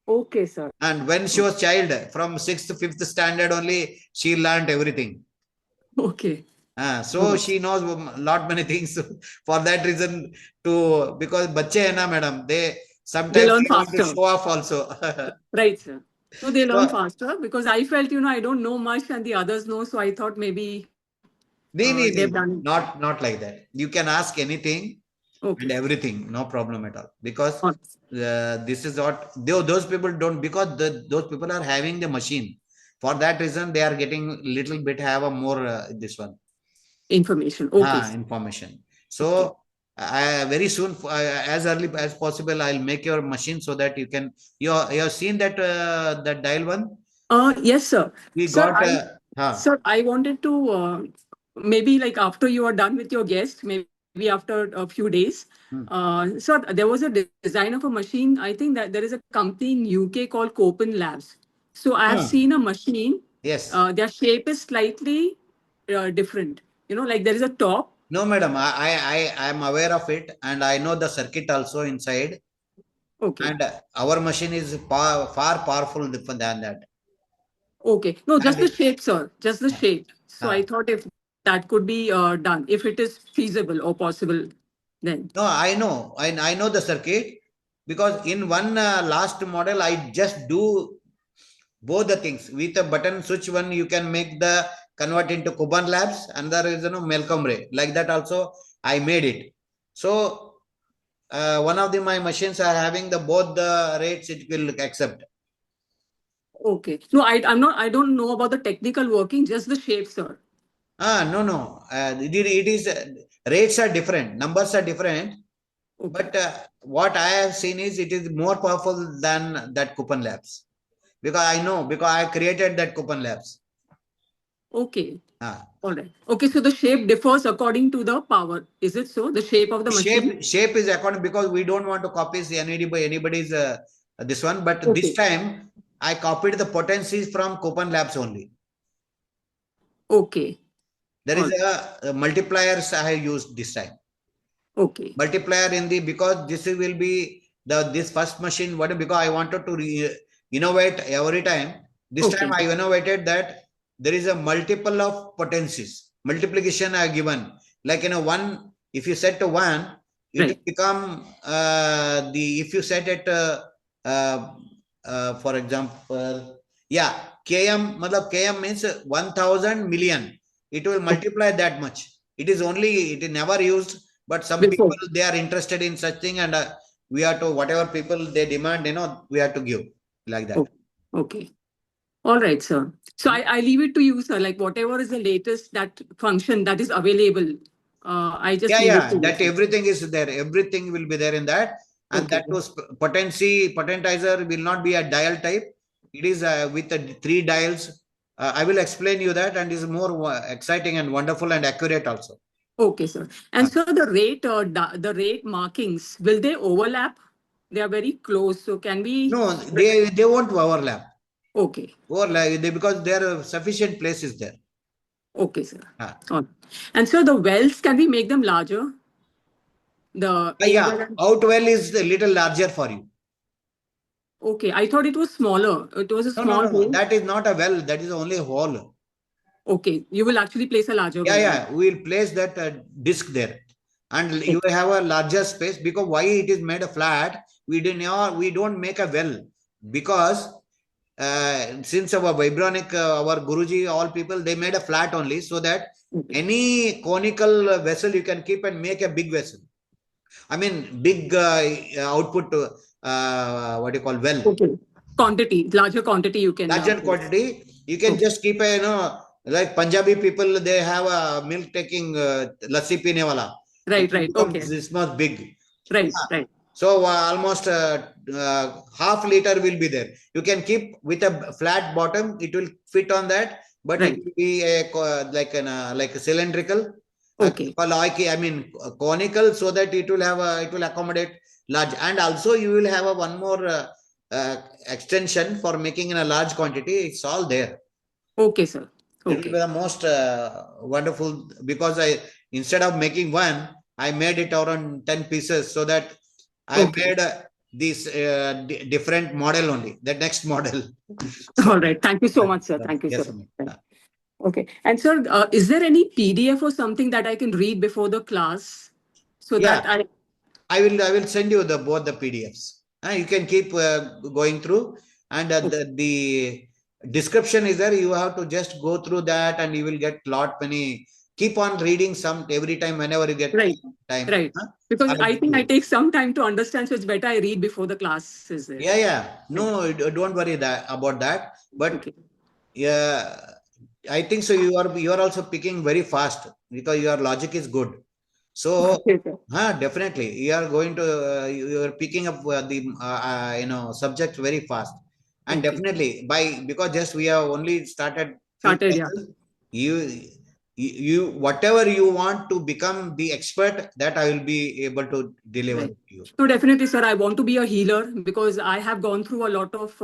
Okay, sir. And when she was child, from 6th to 5th standard only, she learned everything. Okay. So she knows a lot many things. For that reason, because bache hai na, madam, they sometimes learn they want to faster. show off also. Right, sir. So they learn So, faster because I felt, I don't know much and the others know. So I thought maybe they've done it. not like that. You can ask anything and Okay. everything, no problem at all. Because All this is what those people don't, because those people are having the machine. For that reason, they are getting little bit have a more this one information. Okay. sir. information. So very soon, as early as possible, I'll make your machine so that you can. You have seen that that dial one. Yes, sir. We Sir, got. Sir, I wanted to maybe like after you are done with your guest, maybe after a few days. So there was a design of a machine. I think that there is a company in UK called Copen Labs. So I have seen a machine. Yes. Their shape is slightly different. You know, like there is a top. No, madam, I am aware of it, and I know the circuit also inside. Okay. And our machine is far powerful than that. Okay. No, just the And shape, sir. Just the shape. So I Ah. thought if that could be done, if it is feasible or possible, then. No, I know. I know the circuit, because in one last model, I just do both the things with a button switch. One you can make the convert into Kuban Labs, and there is Malcolm Ray. Like that also I made it. So one of my machines are having the both the rates it will accept. Okay. No, I don't know about the technical working, just the shape, sir. No. It is rates are different, numbers are different. Okay. But what I have seen is it is more powerful than that Coupon Labs, because I know, because I created that Coupon Labs. Okay. Ah. All right. Okay, so the shape differs according to the power. Is it so? The shape of the machine? Shape is according, because we don't want to copy anybody's this one. But Okay. this time I copied the potencies from Coupon Labs only. Okay. There is a multipliers I have used this time. Okay. Multiplier in the, because this will be this first machine. What, because I wanted to innovate every time. This time I innovated that there is a multiple of potencies. Multiplication I have given. Like one, if you set to 1, it will become if you set it for example, km means 1000 million. It will multiply that much. It is never used, but some people, they are interested in such thing, and we have to, whatever people they demand, we have to give like that. Okay. All right, sir. So I leave it to you, sir. Like whatever is the latest that function that is available, I just leave it to that you. everything is there. Everything will be there in that, and that was potentizer will not be a dial type. It is with 3 dials. I will explain you that, and is more exciting and wonderful and accurate also. Okay, sir. And sir, the rate markings, will they overlap? They are very close. So can we? No, they won't overlap. Okay. Overlap because there are sufficient places there. Okay, sir. And so the wells, can we make them larger? Out well is a little larger for you. Okay, I thought it was smaller. It was a small hole. That is not a well. That is only a hole. Okay, you will actually place a larger well. We will place that disc there, and you will have a larger space, because why it is made a flat? We don't make a well, because since our Vibronic, our Guruji, all people, they made a flat only, so that any conical vessel you can keep and make a big vessel. I mean, big output, what you call well. Okay. Quantity, larger quantity you can. Larger quantity, you can just keep a, like Punjabi people, they have a milk taking lassi peene wala. Right. Okay. This much big. Right. So almost half liter will be there. You can keep with a flat bottom. It will fit on that, but it will be like a cylindrical. Okay. I mean conical, so that it will accommodate large, and also you will have one more extension for making in a large quantity. It's all there. Okay, sir. It will be the most wonderful, because instead of making one, I made it around 10 pieces, so that I made this different model only, the next model. All right. Thank you so much, sir. Thank you, sir. Okay. And sir, is there any PDF or something that I can read before the class, so that I will send you both the PDFs. You can keep going through, and the description is there. You have to just go through that, and you will get many. Keep on reading every time whenever you get time. Right. Because I think I take some time to understand, so it's better I read before the class is there. No, don't worry about that. But I think so. You are also picking very fast, because your logic is good. So definitely you are going to you are picking up the subject very fast, and definitely because just we have only started. you whatever you want to become the expert, that I will be able to deliver Right. to you. So definitely, sir, I want to be a healer because I have gone through a lot of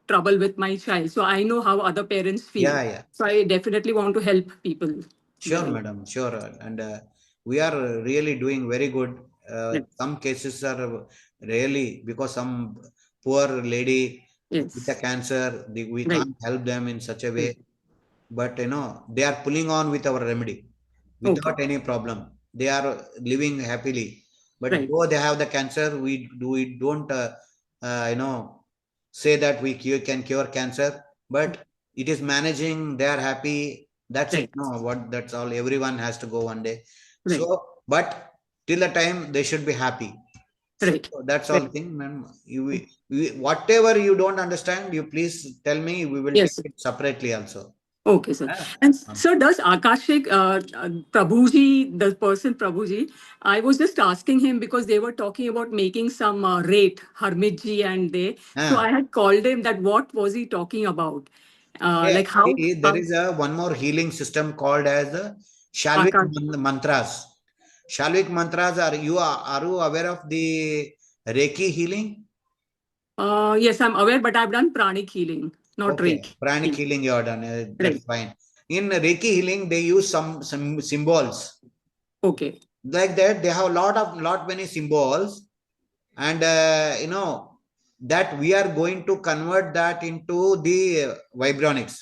trouble with my child. So I know how other parents feel. Yeah. So I definitely want to help people. Sure, Right. madam, sure. And we are really doing very good. Yes. Some cases are really because some poor lady with the Yes. cancer, we Right. can't help them in such a way. Right. But they are pulling on with our remedy without any problem. They are living happily. But Right. though they have the cancer, we don't say that we can cure cancer. But it is managing. They are happy. That's Right. it. No, what that's all. Everyone has to go one day. Right. So, but till the time they should be happy. Right. So that's all thing, ma'am. Whatever you don't understand, you please tell me. We will Yes. take it separately also. Okay, sir. And sir, does Akashik, Prabhuji, the person Prabhuji, I was just asking him because they were talking about making some rate, Harmitji and they. So I had called him that what was he talking about? Like how There is one more healing system called as the Shalvik Akash. mantras. Shalvik mantras are you aware of the Reiki healing? Yes, I'm aware, but I've done pranic healing, not Reiki. Pranic healing you have done. That's fine. In Reiki healing, they use some symbols. Okay. Like that, they have lot many symbols, and that we are going to convert that into the vibronics.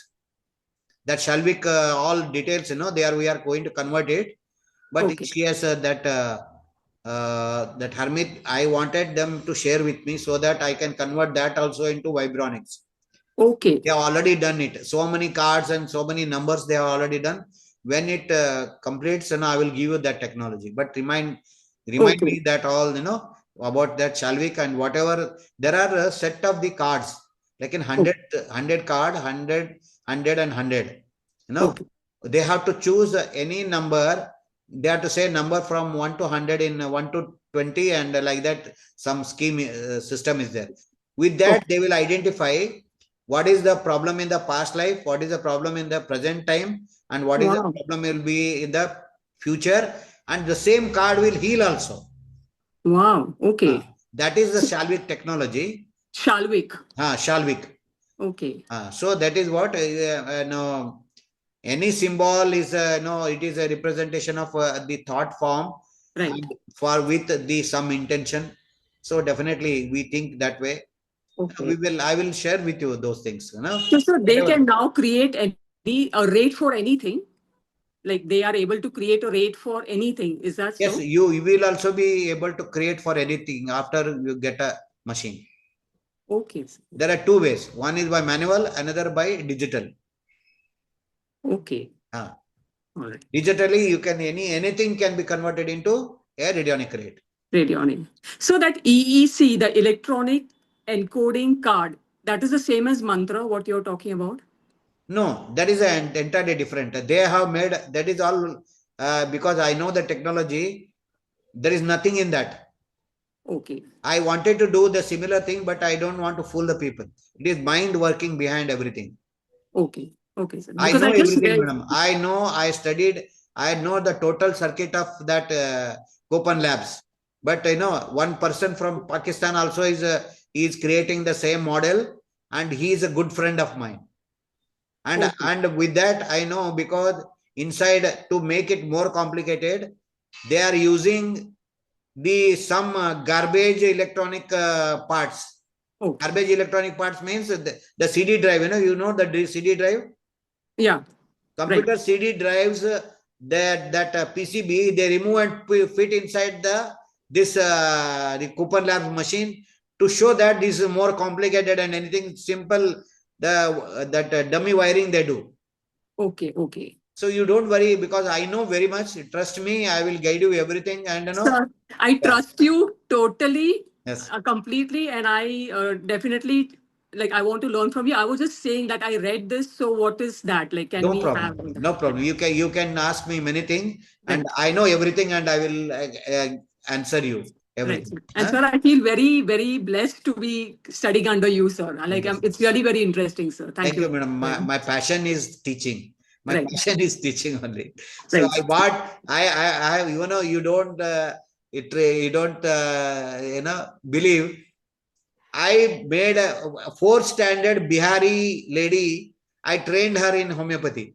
That Shalvik, all details, we are going to convert it. But she has that Hermit, I wanted them to share with me so that I can convert that also into vibronics. Okay. They have already done it. So many cards and so many numbers they have already done. When it completes, I will give you that technology. But remind me that all, about that Shalvik and whatever. There are a set of the cards, like in 100 card, 100, 100 and 100. They have to choose any number. They have to say number from 1 to 100 in 1 to 20 and like that. Some scheme system is there. With that, they will identify what is the problem in the past life, what is the problem in the present time, and what is the problem will be in the future. And the same card will heal also. Wow. Okay. That is the Shalvik technology. Shalvik. Shalvik. Okay. So that is what any symbol is. It is a representation of the thought form, right? For with the some intention. So definitely we think that way. Okay. I will share with you those things. So they can now create a rate for anything. Like they are able to create a rate for anything. Is that so? Yes, you will also be able to create for anything after you get a machine. Okay. There are two ways. One is by manual, another by digital. Okay. All right. Digitally, you can anything can be converted into a radionic rate. Radionic. So that EEC, the electronic encoding card, that is the same as mantra, what you're talking about? No, that is entirely different. They have made, that is all because I know the technology, there is nothing in that. Okay. I wanted to do the similar thing, but I don't want to fool the people. It is mind working behind everything. Okay. Okay, sir. I know everything, madam. I know, I studied, I know the total circuit of that Kopan Labs. But one person from Pakistan also is creating the same model, and he is a good friend of mine. And with that, I know, because inside, to make it more complicated, they are using some garbage electronic parts. Garbage electronic parts means the CD drive. The CD drive. Yeah. Computer CD drives, that PCB, they remove and fit inside the Kopan Labs machine to show that this is more complicated and anything simple. That dummy wiring they do. Okay. Okay. So you don't worry, because I know very much. Trust me, I will guide you everything. And Sir, I trust you totally, yes, completely, and I definitely I want to learn from you. I was just saying that I read this, so what is that? Like, can no we problem. have No problem. You can ask me many things, and I know everything, and I will answer you. Everything. Right. And sir, I feel very, very blessed to be studying under you, sir. It's really very interesting, sir. Thank you. Thank you, madam. My passion is teaching. My Right. passion is teaching only. So Right. I bought, I you know, you don't, believe. I made a 4th standard Bihari lady. I trained her in homeopathy.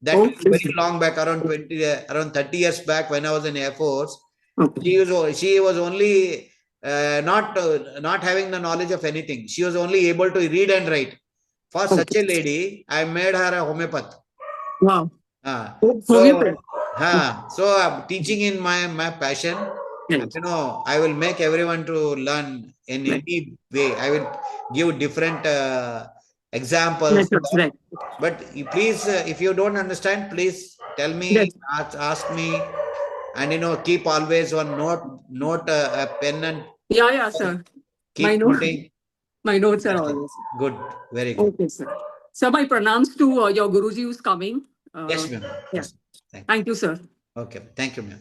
That was Okay. very long back, around 30 years back when I was in Air Force. Okay. She was only not having the knowledge of anything. She was only able to read and write. For such a lady, I made her a homeopath. Wow. So I'm teaching in my passion. Right. You know, I will make everyone to learn in any way. I will give different examples. Methods, right. But please, if you don't understand, please tell me, Yes. ask me, and keep always one note a pen and Yeah, sir. My keep note, noting. my notes are always. Good, very good. Okay, sir. So my pranams to your Guruji who's coming. Yes, ma'am. Yeah. Yes. Thank you. Thank you, sir. Okay, thank you, ma'am.